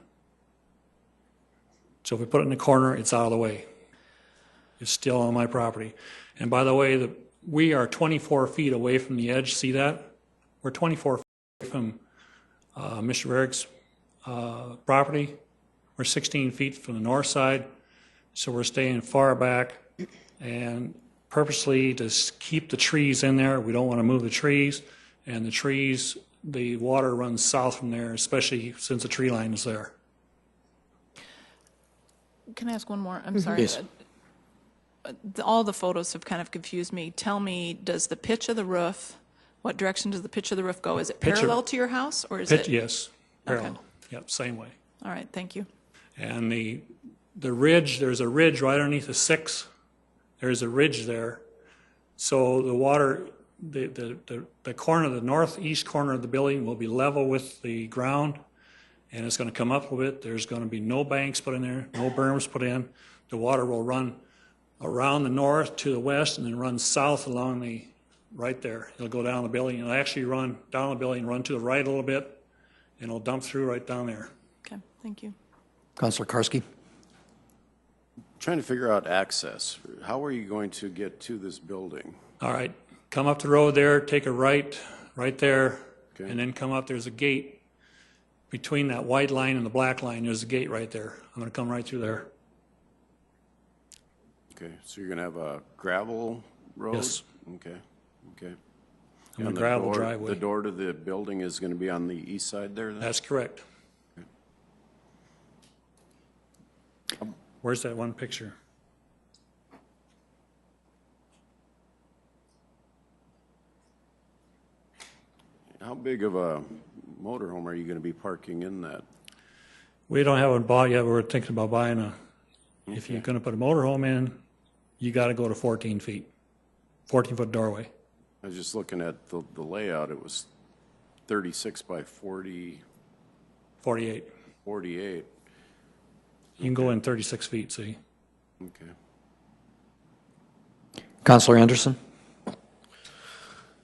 So if we put it in the corner, it's out of the way. It's still on my property. And by the way, we are 24 feet away from the edge. See that? We're 24 feet from Mr. Eric's property. We're 16 feet from the north side. So we're staying far back, and purposely to keep the trees in there. We don't want to move the trees, and the water runs south from there, especially since the tree line is there. Can I ask one more? I'm sorry. Yes. All the photos have kind of confused me. Tell me, does the pitch of the roof, what direction does the pitch of the roof go? Is it parallel to your house, or is it? Yes, parallel. Okay. Yep, same way. All right, thank you. And the ridge, there's a ridge right underneath the 6. There's a ridge there. So the water, the corner, the northeast corner of the building will be level with the ground, and it's going to come up a bit. There's going to be no banks put in there, no berms put in. The water will run around the north to the west and then run south along the, right there. It'll go down the building. It'll actually run down the building, run to the right a little bit, and it'll dump through right down there. Okay, thank you. Councilor Karski. Trying to figure out access. How are you going to get to this building? All right, come up the road there, take a right there, Okay. and then come up. There's a gate between that white line and the black line. There's a gate right there. I'm going to come right through there. Okay, so you're going to have a gravel road? Yes. Okay, okay. And a And gravel door, driveway. the door to the building is going to be on the east side there then? That's correct. Where's that one picture? How big of a motorhome are you going to be parking in that? We don't have one bought yet. We're thinking about buying a, if you're going to put a motorhome in, you got to go to 14 feet, 14-foot doorway. I was just looking at the layout. It was 36 by 40. 48. 48. You can go in 36 feet, see? Okay. Councilor Anderson.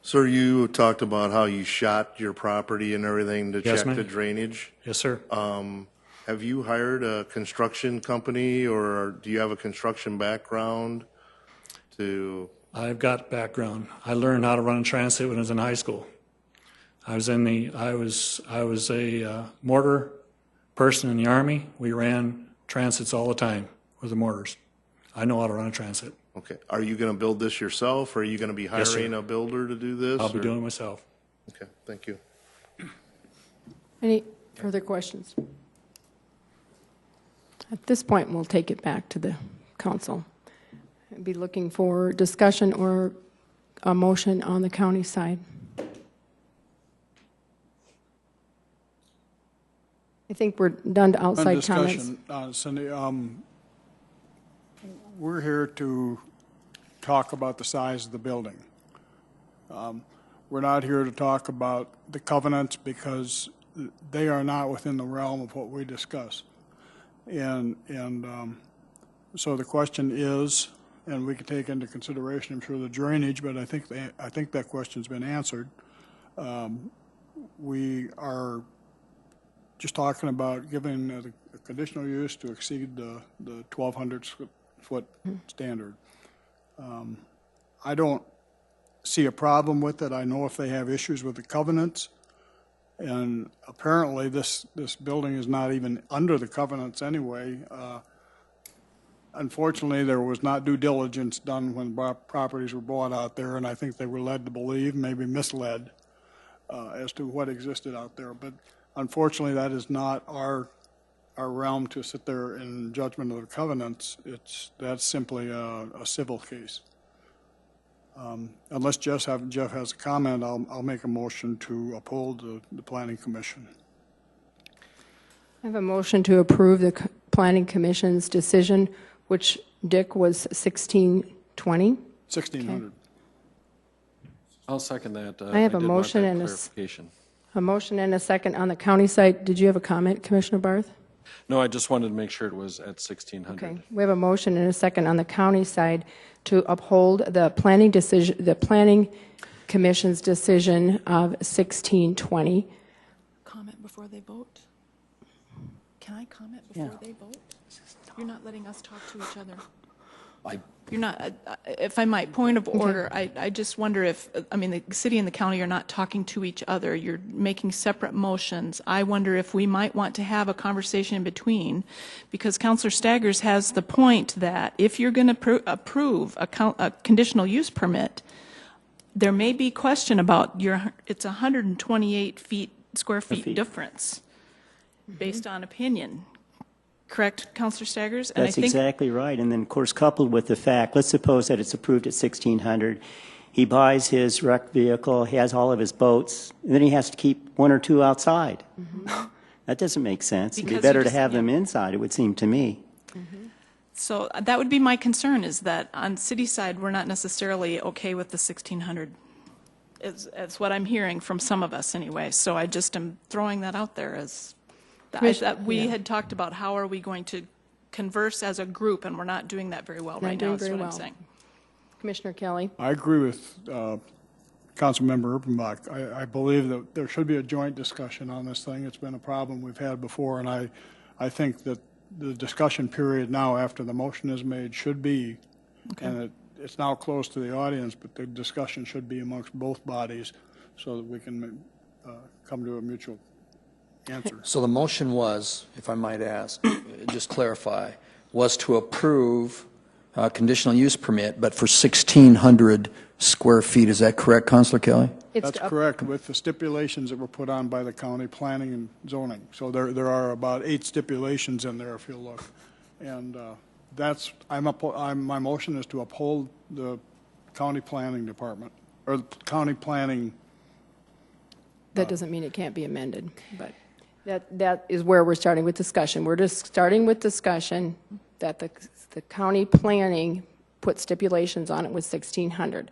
Sir, you talked about how you shot your property and everything to Yes, check ma'am. the drainage. Yes, sir. Have you hired a construction company, or do you have a construction background to? I've got background. I learned how to run a transit when I was in high school. I was a mortar person in the Army. We ran transits all the time with the mortars. I know how to run a transit. Okay. Are you going to build this yourself, or are you going to be Yes, sir. hiring a builder to do this? I'll be or- doing it myself. Okay, thank you. Any further questions? At this point, we'll take it back to the council. I'd be looking for discussion or a motion on the county side. I think we're done to outside comments. Discussion, Cindy, we're here to talk about the size of the building. We're not here to talk about the covenants because they are not within the realm of what we discuss. And so the question is, and we can take into consideration, I'm sure, the drainage, but I think that question's been answered. We are just talking about giving the conditional use to exceed the 1,200-foot standard. I don't see a problem with it. I know if they have issues with the covenants, and apparently this building is not even under the covenants anyway. Unfortunately, there was not due diligence done when properties were bought out there, and I think they were led to believe, maybe misled, as to what existed out there. But unfortunately, that is not our realm to sit there in judgment of the covenants. That's simply a civil case. Unless Jeff has a comment, I'll make a motion to uphold the Planning Commission. I have a motion to approve the Planning Commission's decision, which, Dick, was 1620. 1,600. Okay. I'll second that. I have a did want motion that and clarification. a motion and a second on the county side. Did you have a comment, Commissioner Barth? No, I just wanted to make sure it was at 1,600. Okay. We have a motion and a second on the county side to uphold the planning decision, the Planning Commission's decision of 1620. Comment before they vote? Can I comment before they vote? You're not letting us talk to each other. You're not, if I might, point of order, I just wonder if, I mean, the city and the county are not talking to each other. You're making separate motions. I wonder if we might want to have a conversation in between, because Councilor Staggers has the point that if you're going to approve a conditional use permit, there may be question about it's 128 square feet difference based on opinion. Correct, Councilor Staggers? And That's exactly right. And then, of course, coupled with the fact, let's suppose that it's approved at 1,600. He buys his wrecked vehicle, he has all of his boats, and then he has to keep one or two outside. That doesn't make sense. It'd be Because better you to just- have them yeah. inside, it would seem to me. So that would be my concern, is that on city side, we're not necessarily okay with the 1,600. It's what I'm hearing from some of us anyway. So I just am throwing that out there as, that we had talked about how are we going to converse as a group, and we're not doing that very well right now, is what I'm saying. Commissioner Kelly? I agree with Councilmember Urbanbach. I believe that there should be a joint discussion on this thing. It's been a problem we've had before, and I think that the discussion period now after the motion is made should be, and it's now close to the audience, but the discussion should be amongst both bodies so that we can come to a mutual answer. So the motion was, if I might ask, just clarify, was to approve a conditional use permit, but for 1,600 square feet. Is that correct, Councilor Kelly? That's correct, with the stipulations that were put on by the county planning and zoning. So there are about 8 stipulations in there if you look. And my motion is to uphold the county planning department, or county planning. That doesn't mean it can't be amended, but that is where we're starting with discussion. We're just starting with discussion that the county planning put stipulations on it with 1,600.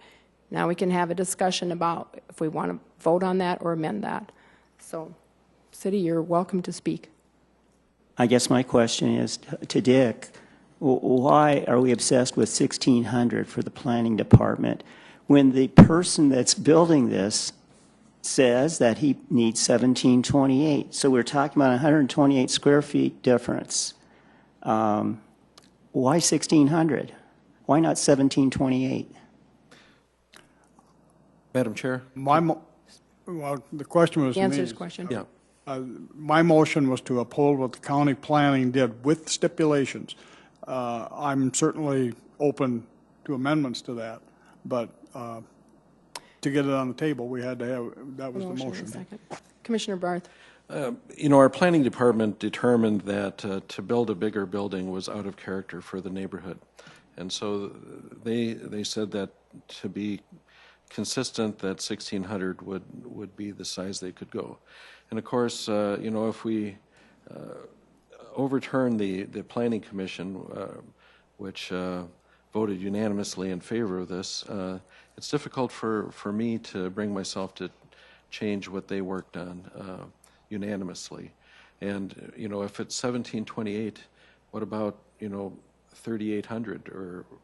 Now we can have a discussion about if we want to vote on that or amend that. So, City, you're welcome to speak. I guess my question is to Dick, why are we obsessed with 1,600 for the planning department when the person that's building this says that he needs 1,728? So we're talking about 128 square feet difference. Why 1,600? Why not 1,728? Madam Chair? Well, the question was to me. Answer his question. Yeah. My motion was to uphold what the county planning did with stipulations. I'm certainly open to amendments to that, but to get it on the table, we had to have, that was the motion. Second. Commissioner Barth. Our planning department determined that to build a bigger building was out of character for the neighborhood. And so they said that to be consistent, that 1,600 would be the size they could go. And of course, if we overturn the planning commission, which voted unanimously in favor of this, it's difficult for me to bring myself to change what they worked on unanimously. And, if it's 1,728, what about, 3,800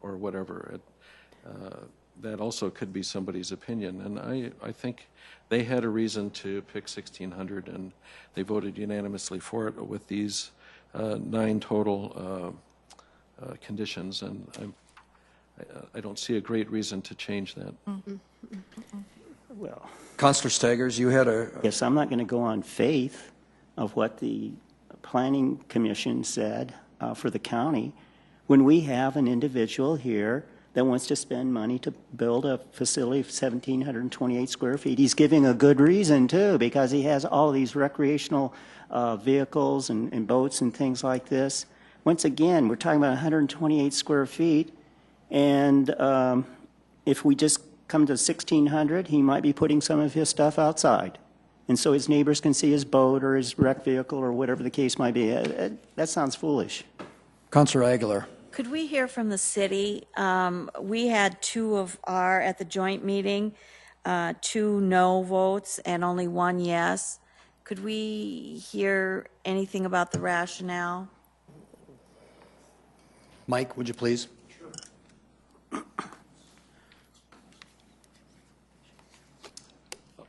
or whatever? That also could be somebody's opinion. And I think they had a reason to pick 1,600, and they voted unanimously for it with these 9 total conditions. And I don't see a great reason to change that. Well, Councilor Staggers, you had a... Yes, I'm not going to go on faith of what the planning commission said for the county when we have an individual here that wants to spend money to build a facility of 1,728 square feet. He's giving a good reason, too, because he has all these recreational vehicles and boats and things like this. Once again, we're talking about 128 square feet, and if we just come to 1,600, he might be putting some of his stuff outside. And so his neighbors can see his boat or his wrecked vehicle or whatever the case might be. That sounds foolish. Councilor Aguilar. Could we hear from the city? We had 2 at the joint meeting, 2 no votes and only 1 yes. Could we hear anything about the rationale? Mike, would you please?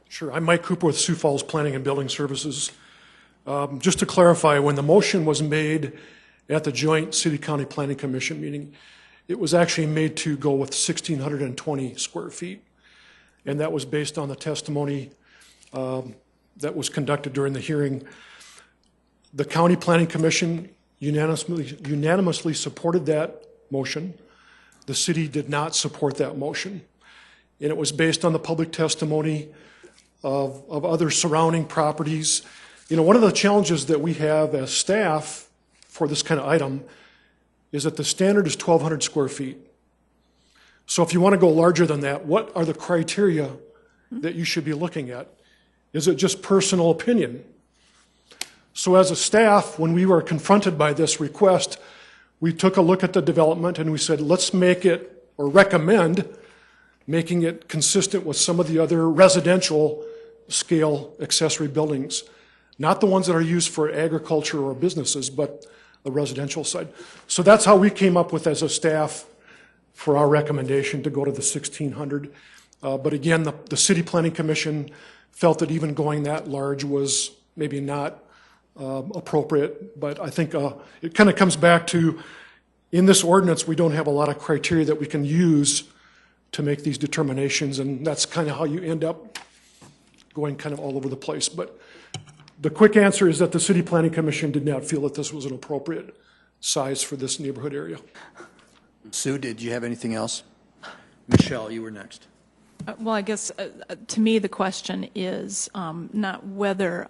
Sure. I'm Mike Cooper with Sioux Falls Planning and Building Services. Just to clarify, when the motion was made at the joint City-County Planning Commission meeting, it was actually made to go with 1,620 square feet. And that was based on the testimony that was conducted during the hearing. The County Planning Commission unanimously supported that motion. The city did not support that motion. And it was based on the public testimony of other surrounding properties. One of the challenges that we have as staff for this kind of item is that the standard is 1,200 square feet. So if you want to go larger than that, what are the criteria that you should be looking at? Is it just personal opinion? So as a staff, when we were confronted by this request, we took a look at the development and we said, let's make it, or recommend making it consistent with some of the other residential scale accessory buildings. Not the ones that are used for agriculture or businesses, but the residential side. So that's how we came up with, as a staff, for our recommendation to go to the 1,600. But again, the City Planning Commission felt that even going that large was maybe not appropriate. But I think it kind of comes back to, in this ordinance, we don't have a lot of criteria that we can use to make these determinations, and that's kind of how you end up going kind of all over the place. But the quick answer is that the City Planning Commission did not feel that this was an appropriate size for this neighborhood area. Sue, did you have anything else? Michelle, you were next. Well, I guess to me the question is not whether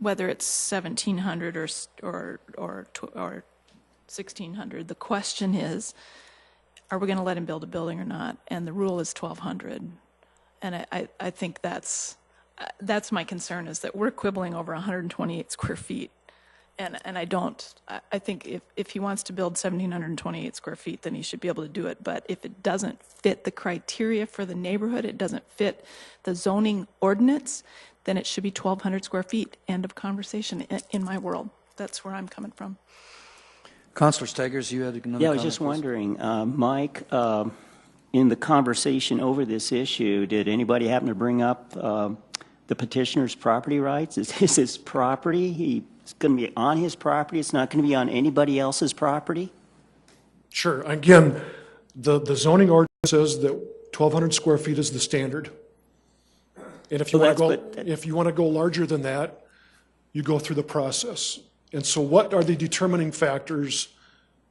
it's 1,700 or 1,600. The question is, are we going to let him build a building or not? And the rule is 1,200. And I think that's my concern, is that we're quibbling over 128 square feet. And I think if he wants to build 1,728 square feet, then he should be able to do it. But if it doesn't fit the criteria for the neighborhood, it doesn't fit the zoning ordinance, then it should be 1,200 square feet. End of conversation in my world. That's where I'm coming from. Councilor Steggers, you had another comment? Yeah, I was just wondering, Mike, in the conversation over this issue, did anybody happen to bring up the petitioner's property rights? Is this his property? It's going to be on his property? It's not going to be on anybody else's property? Sure. Again, the zoning ordinance says that 1,200 square feet is the standard. And if you want to go larger than that, you go through the process. And so what are the determining factors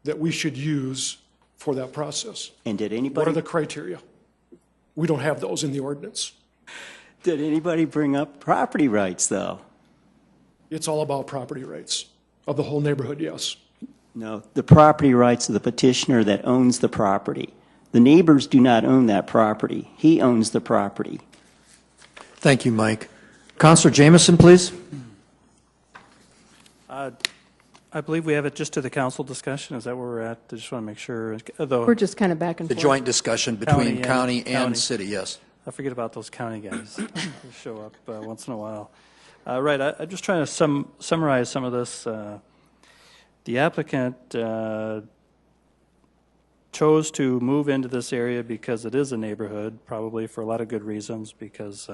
that we should use for that process? And did anybody... What are the criteria? We don't have those in the ordinance. Did anybody bring up property rights, though? It's all about property rights of the whole neighborhood, yes. No, the property rights of the petitioner that owns the property. The neighbors do not own that property. He owns the property. Thank you, Mike. Councilor Jameson, please. I believe we have it just to the council discussion. Is that where we're at? I just want to make sure. We're just kind of back and The forth. joint discussion between county and city, yes. I forget about those county guys. They show up once in a while. Right, I'm just trying to summarize some of this. The applicant chose to move into this area because it is a neighborhood, probably for a lot of good reasons, because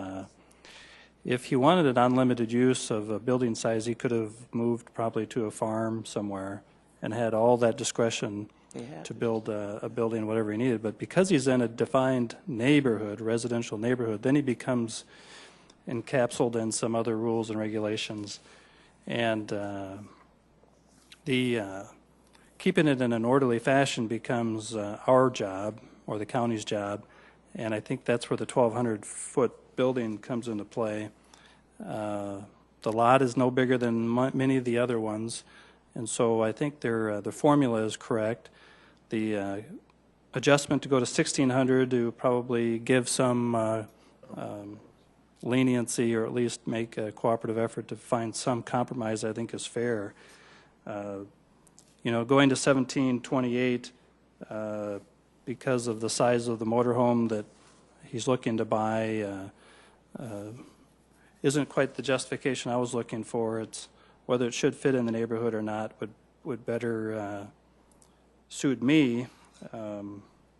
if he wanted an unlimited use of a building size, he could have moved probably to a farm somewhere and had all that discretion to build a building, whatever he needed. But because he's in a defined neighborhood, residential neighborhood, then he becomes encapsulated in some other rules and regulations. And keeping it in an orderly fashion becomes our job, or the county's job. And I think that's where the 1,200-foot building comes into play. The lot is no bigger than many of the other ones, and so I think the formula is correct. The adjustment to go to 1,600 to probably give some leniency, or at least make a cooperative effort to find some compromise, I think is fair. Going to 1,728 because of the size of the motorhome that he's looking to buy isn't quite the justification I was looking for. It's whether it should fit in the neighborhood or not would better suit me.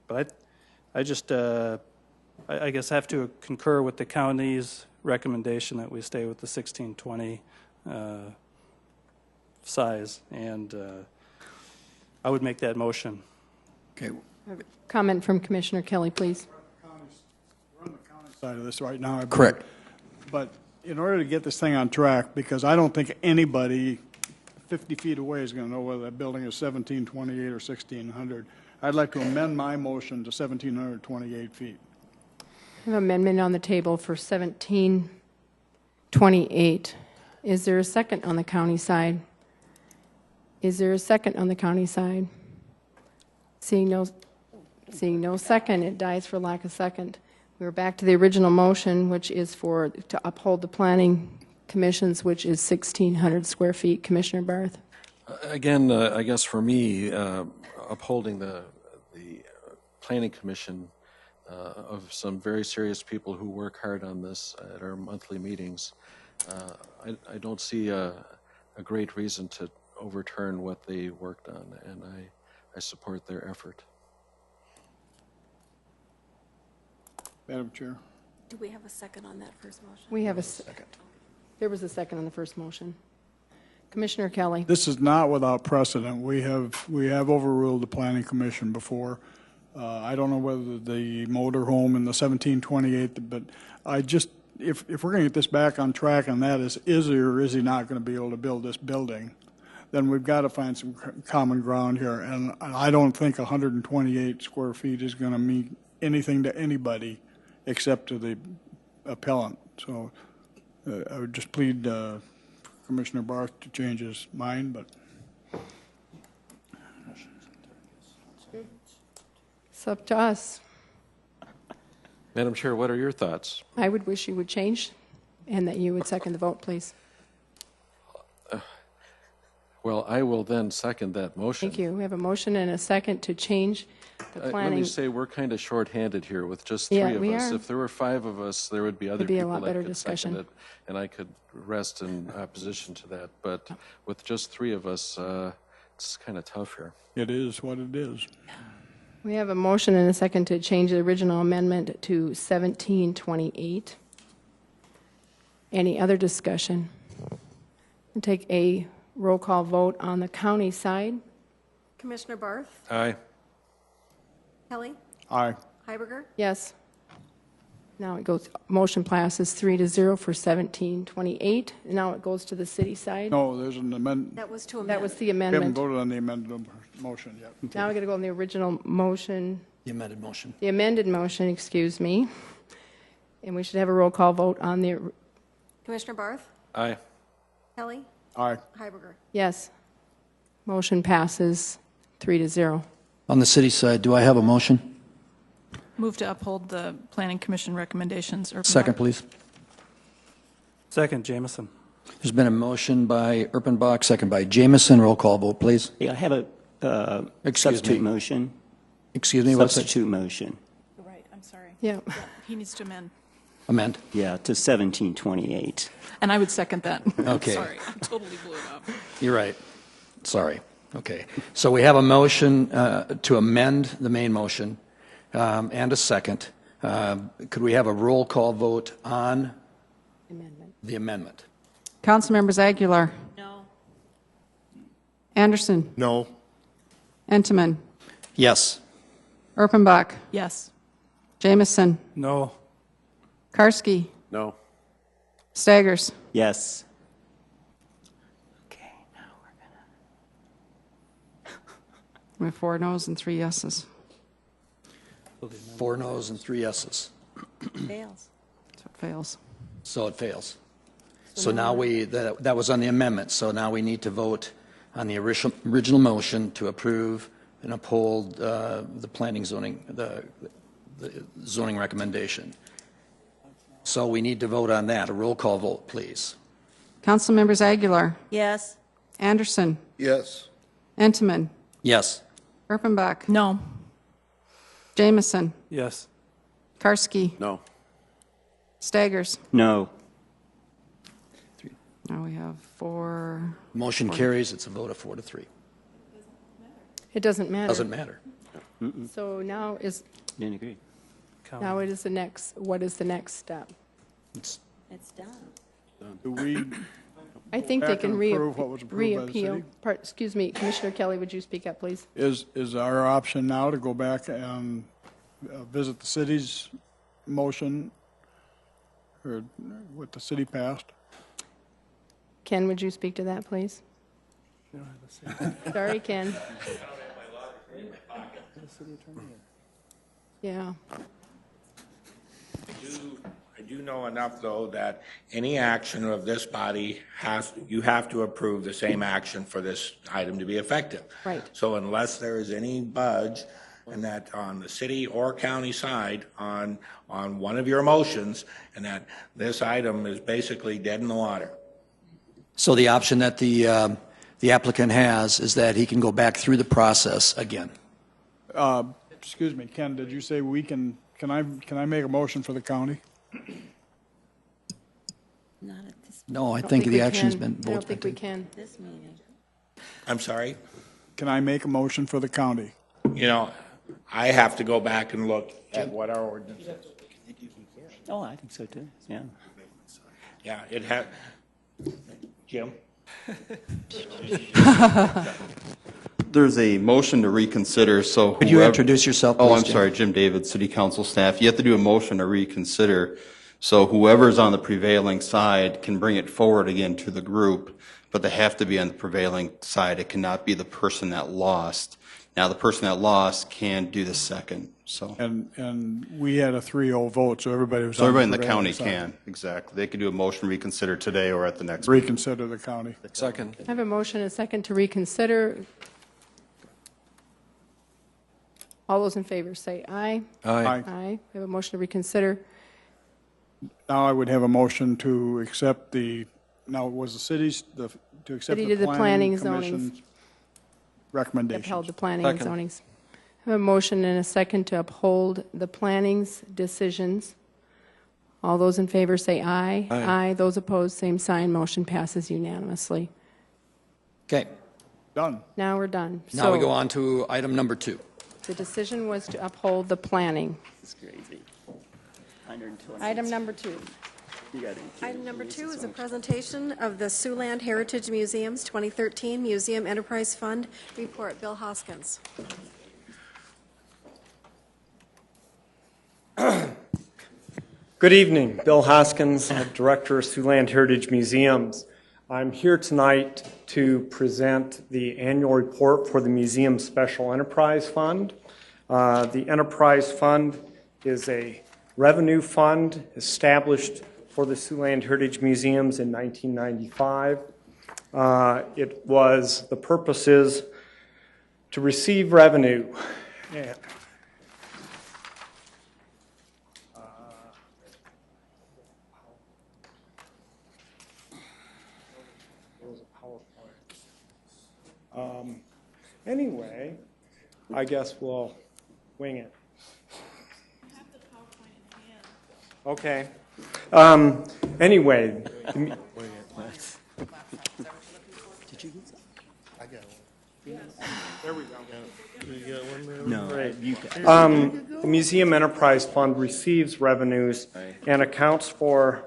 But I just I guess have to concur with the county's recommendation that we stay with the 1,620 size, and I would make that motion. Okay. Comment from Commissioner Kelly, please. We're on the county side of this right now. I believe. Correct. But in order to get this thing on track, because I don't think anybody 50 feet away is going to know whether that building is 1,728 or 1,600, I'd like to amend my motion to 1,728 feet. I have an amendment on the table for 1,728. Is there a second on the county side? Is there a second on the county side? Seeing no second, it dies for lack of second. We're back to the original motion, which is to uphold the planning commissions, which is 1,600 square feet. Commissioner Barth? Again, I guess for me, upholding the Planning Commission of some very serious people who work hard on this at our monthly meetings, I don't see a great reason to overturn what they worked on, and I support their effort. Madam Chair. Do we have a second on that first motion? We have a second. There was a second on the first motion. Commissioner Kelly? This is not without precedent. We have overruled the Planning Commission before. I don't know whether the motorhome in the 1728, but if we're going to get this back on track, and that is he or is he not going to be able to build this building, then we've got to find some common ground here. And I don't think 128 square feet is going to mean anything to anybody except to the appellant. So I would just plead Commissioner Barth to change his mind, but. It's up to us. Madam Chair, what are your thoughts? I would wish you would change and that you would second the vote, please. Well, I will then second that motion. Thank you. We have a motion and a second to change the planning. Let me say, we're kind of shorthanded here with just three of us. Are. If there were 5 of us, there would be other It'd be a people lot that better could discussion. second it, and I could rest in opposition to that. But with just 3 of us, it's kind of tough here. It is what it is. We have a motion and a second to change the original amendment to 1728. Any other discussion? We'll take a roll call vote on the county side. Commissioner Barth? Aye. Kelly? Aye. Heiberger? Yes. Now it goes, motion passes 3-0 for 1728. Now it goes to the city side. No, there's an amendment. That was to amend. That was the We haven't amendment. voted on the amended motion yet. Now we're going to go on the original motion, The amended motion. the amended motion, excuse me. And we should have a roll call vote on the, Commissioner Barth? Aye. Kelly? Aye. Heiberger? yes. Motion passes 3-0. On the city side, do I have a motion? Move to uphold the Planning Commission recommendations. Second, please. Second, Jameson. There's been a motion by Erpenbach, second by Jameson. Roll call vote, please. Yeah, I have a substitute motion. Excuse me, what's it? Substitute motion. Right, I'm sorry. Yeah. He needs to amend. Amend. Yeah, to 1728. And I would second that. Okay. Sorry, I totally blew it up. You're right. Sorry. Okay. So we have a motion to amend the main motion and a second. Could we have a roll call vote on the amendment? Council members Aguilar. No. Anderson. No. Entenmann. Yes. Erpenbach. Yes. Jameson. No. Karski. No. Staggers. Yes. Okay, now we're We have 4 noes and 3 yeses. 4 noes and 3 yeses. Fails. So it fails. So it fails. So now that was on the amendment, so now we need to vote on the original motion to approve and uphold the planning zoning, the zoning recommendation. So we need to vote on that. A roll call vote, please. Council members Aguilar. Yes. Anderson. Yes. Entenmann. Yes. Erpenbach. No. Jameson. Yes. Karski. No. Staggers. No. Now we have 4. Motion carries. It's a vote of 4-3. It doesn't matter. Doesn't matter. So now is, Didn't agree. now it is the next, what is the next step? It's done. Do we I think they back can and approve what was approved by the reappeal. city? Excuse me, Commissioner Kelly, would you speak up, please? Is our option now to go back and visit the city's motion or what the city passed? Ken, would you speak to that, please? Sorry, Ken. Yeah. I do know enough, though, that any action of this body you have to approve the same action for this item to be effective. Right. So unless there is any budge, and that on the city or county side on one of your motions, and that this item is basically dead in the water. So the option that the applicant has is that he can go back through the process again. Excuse me, Ken, did you say we can I make a motion for the county? Not at this, No, I think the action's been. I don't think we can. this meeting. I'm sorry? Can I make a motion for the county? You know, I have to go back and look at what our ordinance is. Oh, I think so too, yeah. Yeah, it had, Jim? There's a motion to reconsider, so. Could you introduce yourself, Oh, please, I'm Jim? sorry, Jim David, City Council staff. You have to do a motion to reconsider, so whoever's on the prevailing side can bring it forward again to the group, but they have to be on the prevailing side. It cannot be the person that lost. Now, the person that lost can do the second, so. And we had a 3-0 vote, so everybody was So on everybody in the prevailing county side. can, exactly. They can do a motion to reconsider today or at the next meeting. Reconsider the county. Second. I have a motion and a second to reconsider. All those in favor say aye. Aye. Aye. We have a motion to reconsider. Now I would have a motion to accept now was the city's, to accept City the did the planning, commission's zonings. recommendations. Upheld the planning and Second. zonings. I have a motion and a second to uphold the planning's decisions. All those in favor say aye. Aye. Those opposed, same sign. Motion passes unanimously. Okay, Done. Now we're done. now we So go on to item number 2. the decision was to uphold the planning. It's crazy. 120. Item number 2. You got it. Item number 2 is a presentation of the Siouxland Heritage Museum's 2013 Museum Enterprise Fund report. Bill Hoskins. Good evening. Bill Hoskins, Director of Siouxland Heritage Museums. I'm here tonight to present the annual report for the Museum Special Enterprise Fund. The Enterprise Fund is a revenue fund established for the Siouxland Heritage Museums in 1995. The purpose is to receive revenue. Yeah. Anyway, I guess we'll wing it. Okay. Anyway. Did you get some? I got one. There we go. You got one there? No, Great. you got The Museum Enterprise Fund receives revenues and accounts for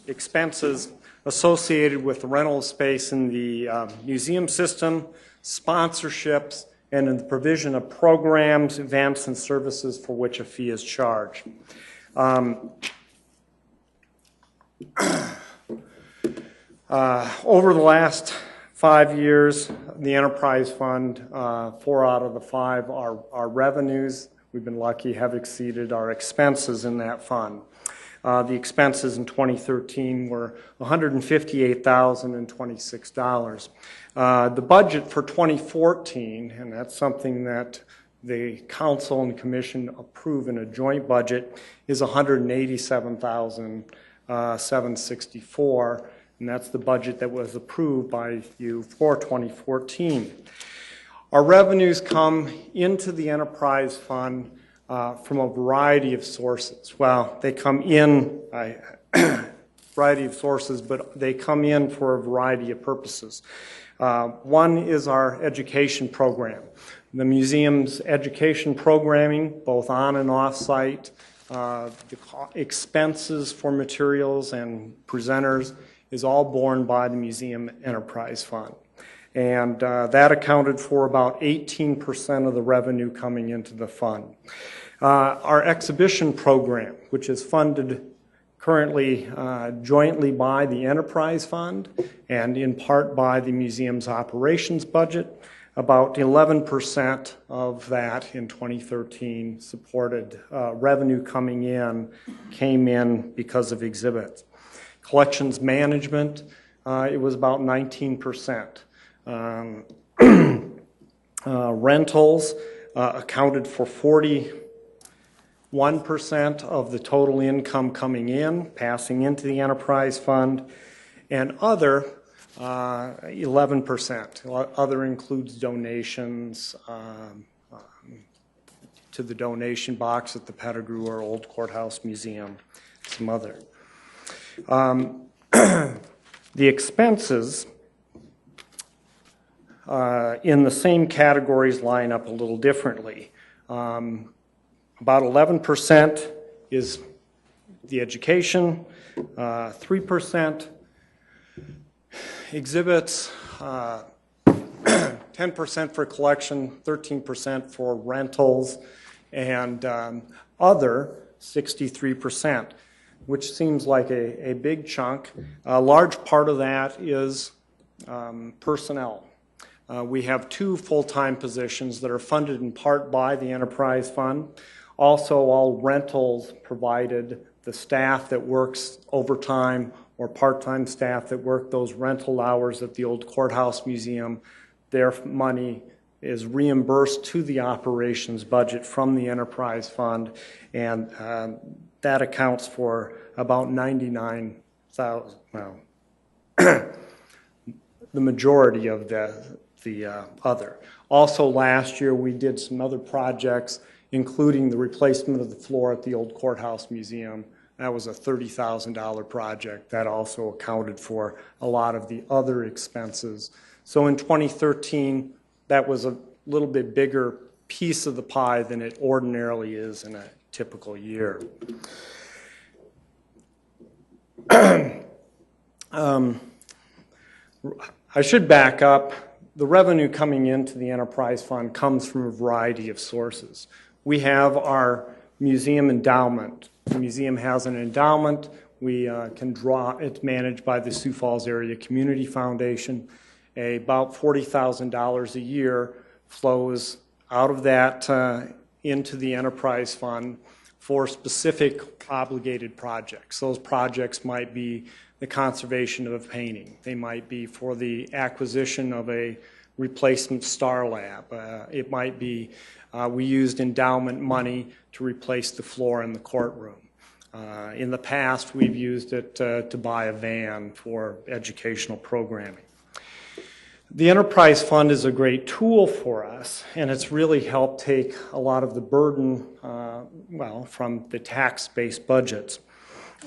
expenses associated with the rental of space in the museum system, sponsorships, and in the provision of programs, events, and services for which a fee is charged. Over the last 5 years, the Enterprise Fund, 4 out of the 5 are revenues. We've been lucky, have exceeded our expenses in that fund. The expenses in 2013 were $158,026. The budget for 2014, and that's something that the council and commission approve in a joint budget, is $187,764, and that's the budget that was approved by you for 2014. Our revenues come into the Enterprise Fund from a variety of sources. Well, they come in variety of sources, but they come in for a variety of purposes. One is our education program. The museum's education programming, both on and off-site, the expenses for materials and presenters is all borne by the Museum Enterprise Fund. And that accounted for about 18% of the revenue coming into the fund. Our exhibition program, which is funded currently jointly by the Enterprise Fund and in part by the museum's operations budget, about 11% of that in 2013 supported revenue came in because of exhibits. Collections management, it was about 19%. Rentals accounted for 41% of the total income coming in, passing into the enterprise fund, and other 11%. Other includes donations to the donation box at the Pettigrew or Old Courthouse Museum, some other. The expenses in the same categories line up a little differently. About 11% is the education, 3% exhibits, 10% for collection, 13% for rentals, and other 63%, which seems like a big chunk. A large part of that is personnel. We have 2 full-time positions that are funded in part by the enterprise fund. Also, all rentals provided, the staff that works overtime or part-time staff that work those rental hours at the Old Courthouse Museum, their money is reimbursed to the operations budget from the enterprise fund, and that accounts for about 99,000, well, the majority of the other. Also last year we did some other projects, including the replacement of the floor at the Old Courthouse Museum. That was a $30,000 project. That also accounted for a lot of the other expenses. So in 2013, that was a little bit bigger piece of the pie than it ordinarily is in a typical year. I should back up. The revenue coming into the enterprise fund comes from a variety of sources. We have our museum endowment. The museum has an endowment. We can draw, it's managed by the Sioux Falls Area Community Foundation. About $40,000 a year flows out of that into the enterprise fund for specific obligated projects. Those projects might be the conservation of a painting. They might be for the acquisition of a replacement star lab. It might be we used endowment money to replace the floor in the courtroom. In the past, we've used it to buy a van for educational programming. The enterprise fund is a great tool for us, and it's really helped take a lot of the burden, from the tax-based budgets.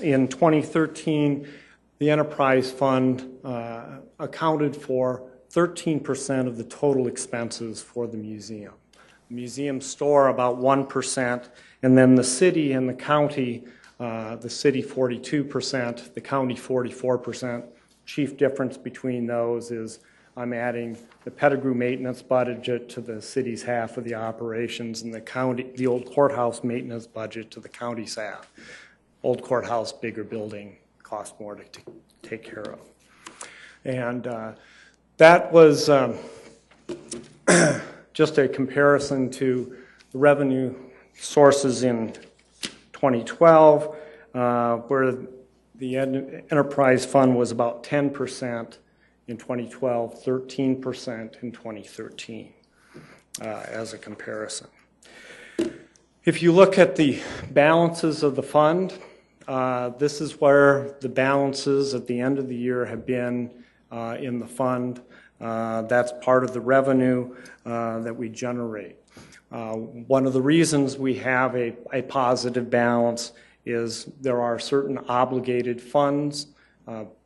In 2013, the enterprise fund accounted for 13% of the total expenses for the museum. The museum store about 1%, and then the city and the county, the city 42%, the county 44%. Chief difference between those is I'm adding the Pettigrew maintenance budget to the city's half of the operations, and the Old Courthouse maintenance budget to the county's half. Old Courthouse, bigger building, cost more to take care of. And that was just a comparison to the revenue sources in 2012, where the enterprise fund was about 10% in 2012, 13% in 2013, as a comparison. If you look at the balances of the fund, this is where the balances at the end of the year have been in the fund. That's part of the revenue that we generate. One of the reasons we have a positive balance is there are certain obligated funds,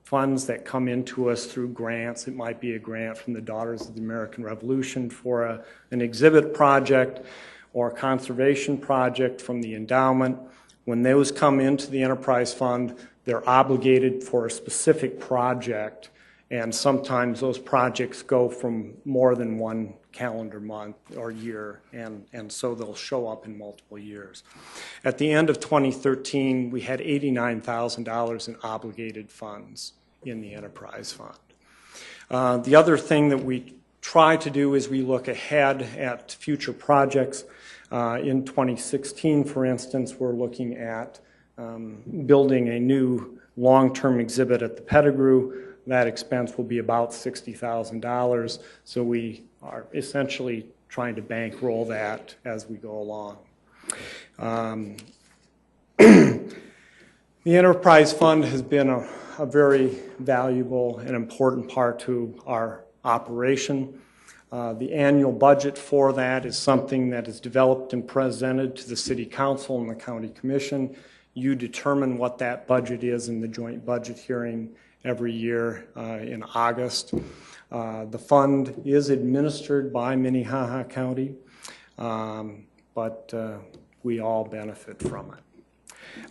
funds that come into us through grants. It might be a grant from the Daughters of the American Revolution for an exhibit project or a conservation project from the endowment. When those come into the enterprise fund, they're obligated for a specific project, and sometimes those projects go from more than one calendar month or year, and so they'll show up in multiple years. At the end of 2013, we had $89,000 in obligated funds in the enterprise fund. The other thing that we try to do is we look ahead at future projects. In 2016, for instance, we're looking at building a new long-term exhibit at the Pettigrew. That expense will be about $60,000. So we are essentially trying to bankroll that as we go along. The enterprise fund has been a very valuable and important part to our operation. The annual budget for that is something that is developed and presented to the City Council and the County Commission. You determine what that budget is in the joint budget hearing every year in August. The fund is administered by Minnehaha County, but we all benefit from it.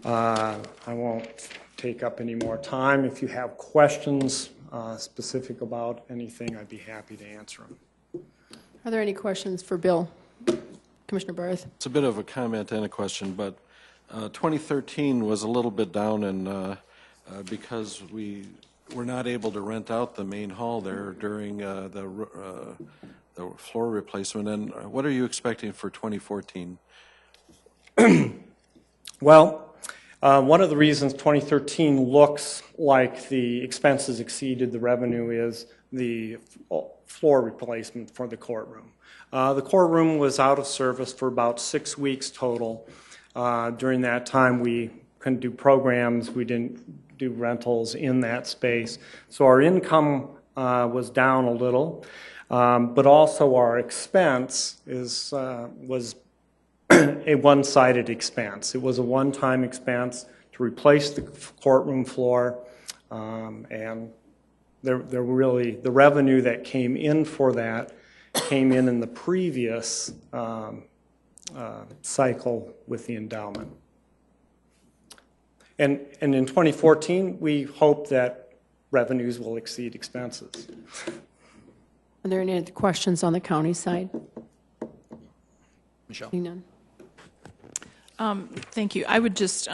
I won't take up any more time. If you have questions specific about anything, I'd be happy to answer them. Are there any questions for Bill? Commissioner Barth? It's a bit of a comment and a question, but 2013 was a little bit down because we were not able to rent out the main hall there during the floor replacement. And what are you expecting for 2014? Well, one of the reasons 2013 looks like the expenses exceeded the revenue is the floor replacement for the courtroom. The courtroom was out of service for about 6 weeks total. During that time, we couldn't do programs. We didn't do rentals in that space. So our income was down a little, but also our expense was a one-sided expense. It was a one-time expense to replace the courtroom floor, and the revenue that came in for that came in the previous cycle with the endowment. And in 2014, we hope that revenues will exceed expenses. Are there any other questions on the county side? Michelle? None. Thank you. I would just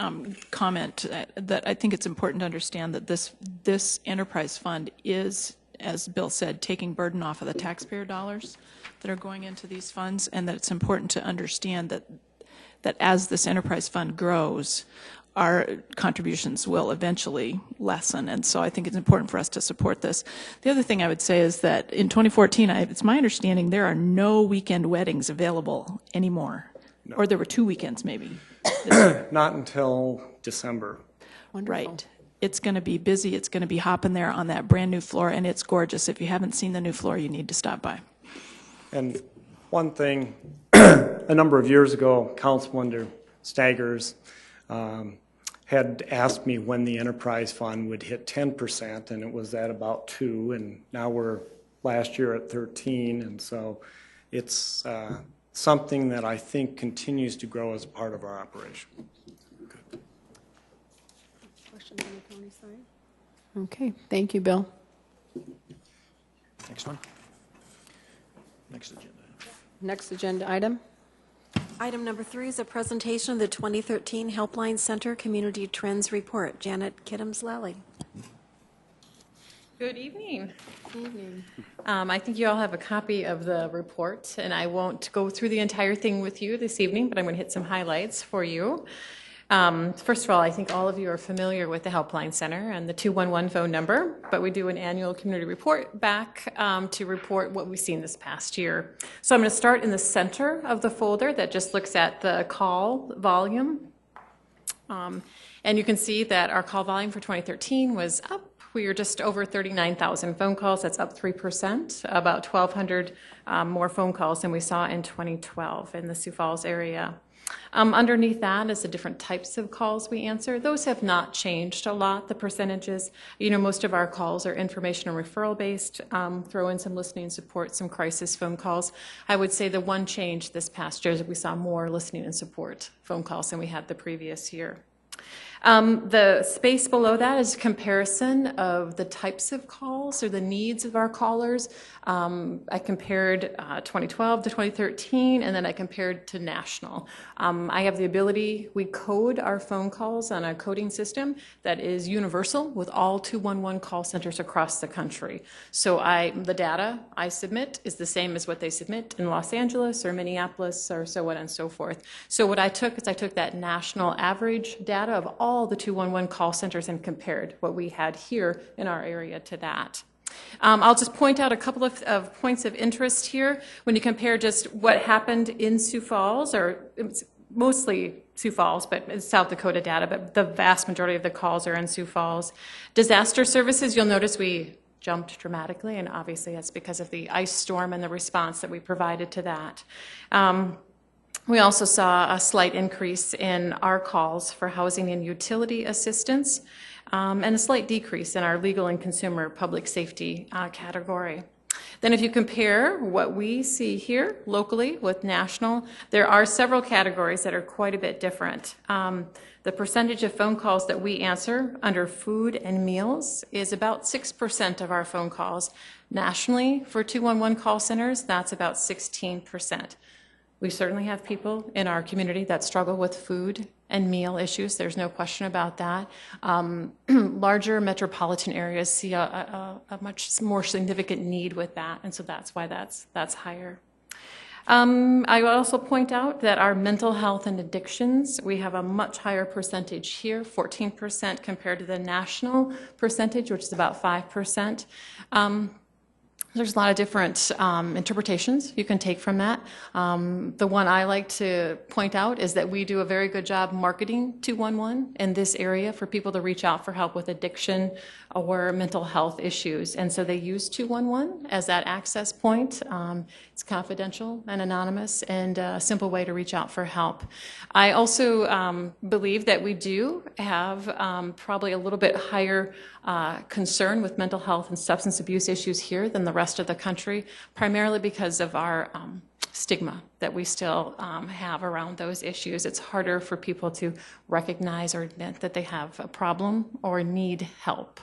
comment that I think it's important to understand that this enterprise fund is, as Bill said, taking burden off of the taxpayer dollars that are going into these funds, and that it's important to understand that as this enterprise fund grows, our contributions will eventually lessen, and so I think it's important for us to support this. The other thing I would say is that in 2014, it's my understanding there are no weekend weddings available anymore. No. Or there were 2 weekends maybe. Not until December. Wonderful. Right. It's going to be busy. It's going to be hopping there on that brand new floor, and it's gorgeous. If you haven't seen the new floor, you need to stop by. And one thing, a number of years ago, Councilman Staggers had asked me when the enterprise fund would hit 10%, and it was at about 2%, and now we're last year at 13%, and so it's something that I think continues to grow as a part of our operation. Good. Questions on the county side? Okay, thank you, Bill. Next one. Next agenda. Next agenda item. Item number 3 is a presentation of the 2013 Helpline Center Community Trends Report. Janet Kittams-Lally. Good evening. Good evening. I think you all have a copy of the report, and I won't go through the entire thing with you this evening, but I'm going to hit some highlights for you. First of all, I think all of you are familiar with the Helpline Center and the 211 phone number, but we do an annual community report back to report what we've seen this past year. So I'm going to start in the center of the folder that just looks at the call volume. And you can see that our call volume for 2013 was up. We were just over 39,000 phone calls. That's up 3%, about 1,200 more phone calls than we saw in 2012 in the Sioux Falls area. Underneath that is the different types of calls we answer. Those have not changed a lot, the percentages. You know, most of our calls are information and referral based. Throw in some listening support, some crisis phone calls. I would say the one change this past year is that we saw more listening and support phone calls than we had the previous year. The space below that is a comparison of the types of calls or the needs of our callers. I compared 2012 to 2013, and then I compared to national. I have the ability, we code our phone calls on a coding system that is universal with all 211 call centers across the country. So the data I submit is the same as what they submit in Los Angeles or Minneapolis or so on and so forth. So what I took is I took that national average data of all the 211 call centers and compared what we had here in our area to that. I'll just point out a couple of points of interest here. When you compare just what happened in Sioux Falls, or it's mostly Sioux Falls, but it's South Dakota data, but the vast majority of the calls are in Sioux Falls. Disaster services, you'll notice we jumped dramatically, and obviously that's because of the ice storm and the response that we provided to that. We also saw a slight increase in our calls for housing and utility assistance, and a slight decrease in our legal and consumer public safety category. Then if you compare what we see here locally with national, there are several categories that are quite a bit different. The percentage of phone calls that we answer under food and meals is about 6% of our phone calls. Nationally, for 211 call centers, that's about 16%. We certainly have people in our community that struggle with food and meal issues. There's no question about that. Larger metropolitan areas see a much more significant need with that, and so that's why that's higher. I would also point out that our mental health and addictions, we have a much higher percentage here, 14% compared to the national percentage, which is about 5%. There's a lot of different interpretations you can take from that. The one I like to point out is that we do a very good job marketing 211 in this area for people to reach out for help with addiction or mental health issues. And so they use 211 as that access point. It's confidential and anonymous and a simple way to reach out for help. I also believe that we do have probably a little bit higher concern with mental health and substance abuse issues here than the rest of the country, primarily because of our stigma that we still have around those issues. It's harder for people to recognize or admit that they have a problem or need help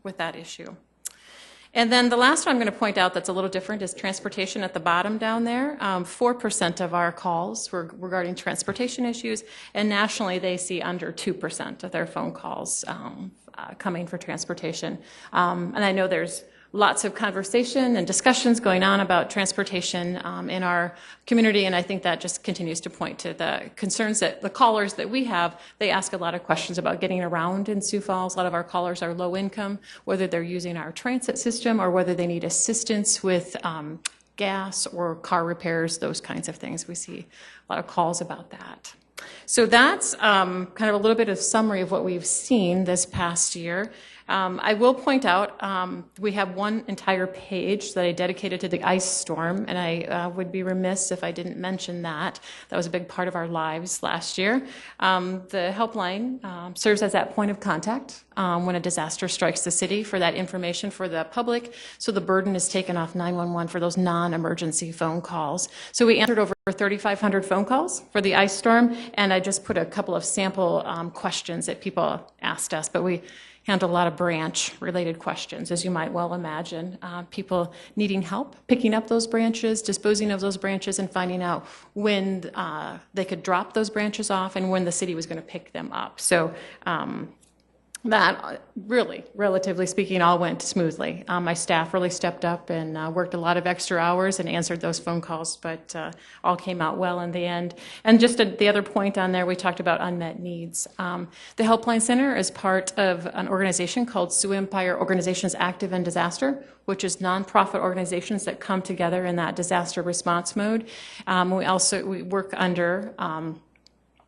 with that issue. And then the last one I'm going to point out that's a little different is transportation at the bottom down there. 4% of our calls were regarding transportation issues, and nationally they see under 2% of their phone calls coming for transportation. And I know there's lots of conversation and discussions going on about transportation in our community, and I think that just continues to point to the concerns that the callers that we have, they ask a lot of questions about getting around in Sioux Falls. A lot of our callers are low income, whether they're using our transit system or whether they need assistance with gas or car repairs, those kinds of things. We see a lot of calls about that. So that's kind of a little bit of summary of what we've seen this past year. I will point out we have one entire page that I dedicated to the ice storm, and I would be remiss if I didn't mention that. That was a big part of our lives last year. The helpline serves as that point of contact when a disaster strikes the city for that information for the public, so the burden is taken off 911 for those non-emergency phone calls. So we answered over 3,500 phone calls for the ice storm, and I just put a couple of sample questions that people asked us, but we handle a lot of branch-related questions, as you might well imagine. People needing help picking up those branches, disposing of those branches, and finding out when they could drop those branches off and when the city was going to pick them up. So that really, relatively speaking, all went smoothly. My staff really stepped up and worked a lot of extra hours and answered those phone calls, but all came out well in the end. And just the other point on there, we talked about unmet needs. The Helpline Center is part of an organization called Sioux Empire Organizations Active in Disaster, which is nonprofit organizations that come together in that disaster response mode. We work under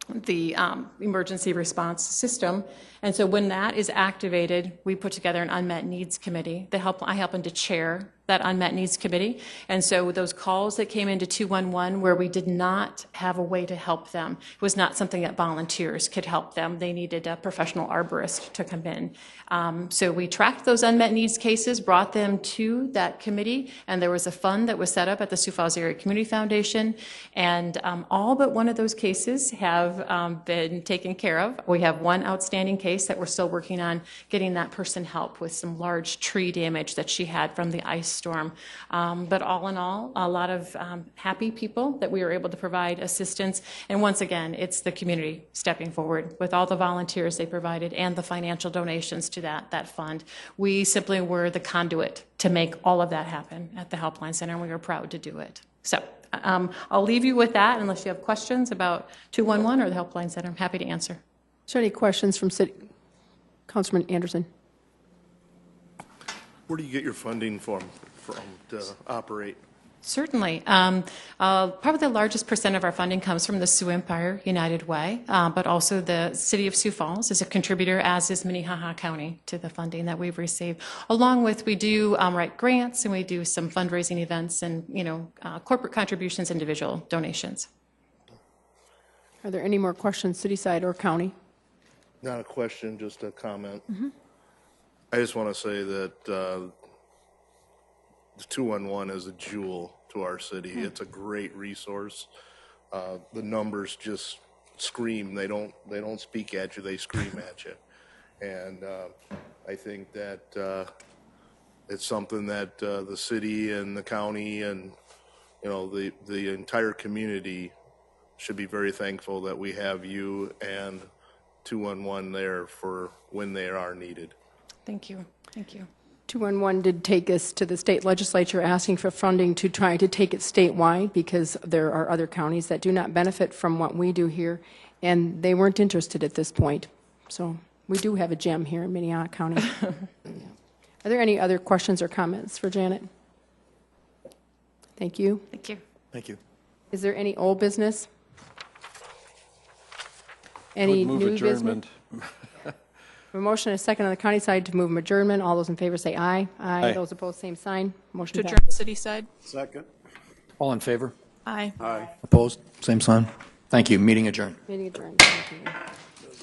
the emergency response system. And so when that is activated, we put together an unmet needs committee. I happen to chair that unmet needs committee. And so those calls that came into 211 where we did not have a way to help them, it was not something that volunteers could help them. They needed a professional arborist to come in. So we tracked those unmet needs cases, brought them to that committee, and there was a fund that was set up at the Sioux Falls Area Community Foundation, and all but one of those cases have been taken care of. We have one outstanding case that we're still working on getting that person help with some large tree damage that she had from the ice storm. But all in all, a lot of happy people that we were able to provide assistance. And once again, it's the community stepping forward with all the volunteers they provided and the financial donations to that fund. We simply were the conduit to make all of that happen at the Helpline Center, and we were proud to do it. So I'll leave you with that unless you have questions about 211 or the Helpline Center. I'm happy to answer. Is there any questions from Councilman Anderson? Where do you get your funding from to operate? Certainly. Probably the largest percent of our funding comes from the Sioux Empire United Way, but also the City of Sioux Falls is a contributor, as is Minnehaha County, to the funding that we've received. Along with, we do write grants, and we do some fundraising events and, corporate contributions, individual donations. Are there any more questions, city side or county? Not a question, just a comment. Mm-hmm. I just want to say that the 211 is a jewel to our city. It's a great resource. The numbers just scream. They don't speak at you. They scream at you. And I think that it's something that the city and the county and the entire community should be very thankful that we have you and 211 there for when they are needed. Thank you. Thank you. 211 did take us to the state legislature asking for funding to try to take it statewide because there are other counties that do not benefit from what we do here, and they weren't interested at this point. So we do have a gem here in Minnehaha County. Are there any other questions or comments for Janet? Thank you. Thank you. Thank you. Is there any old business? Any move new adjournment. business? A motion and a second on the county side to move adjournment. All those in favor say aye. Aye. Aye. Those opposed, same sign. Motion To passed. adjourn the city side? Second. All in favor? Aye. Aye. Opposed? Same sign. Thank you. Meeting adjourned. Meeting adjourned. Thank you.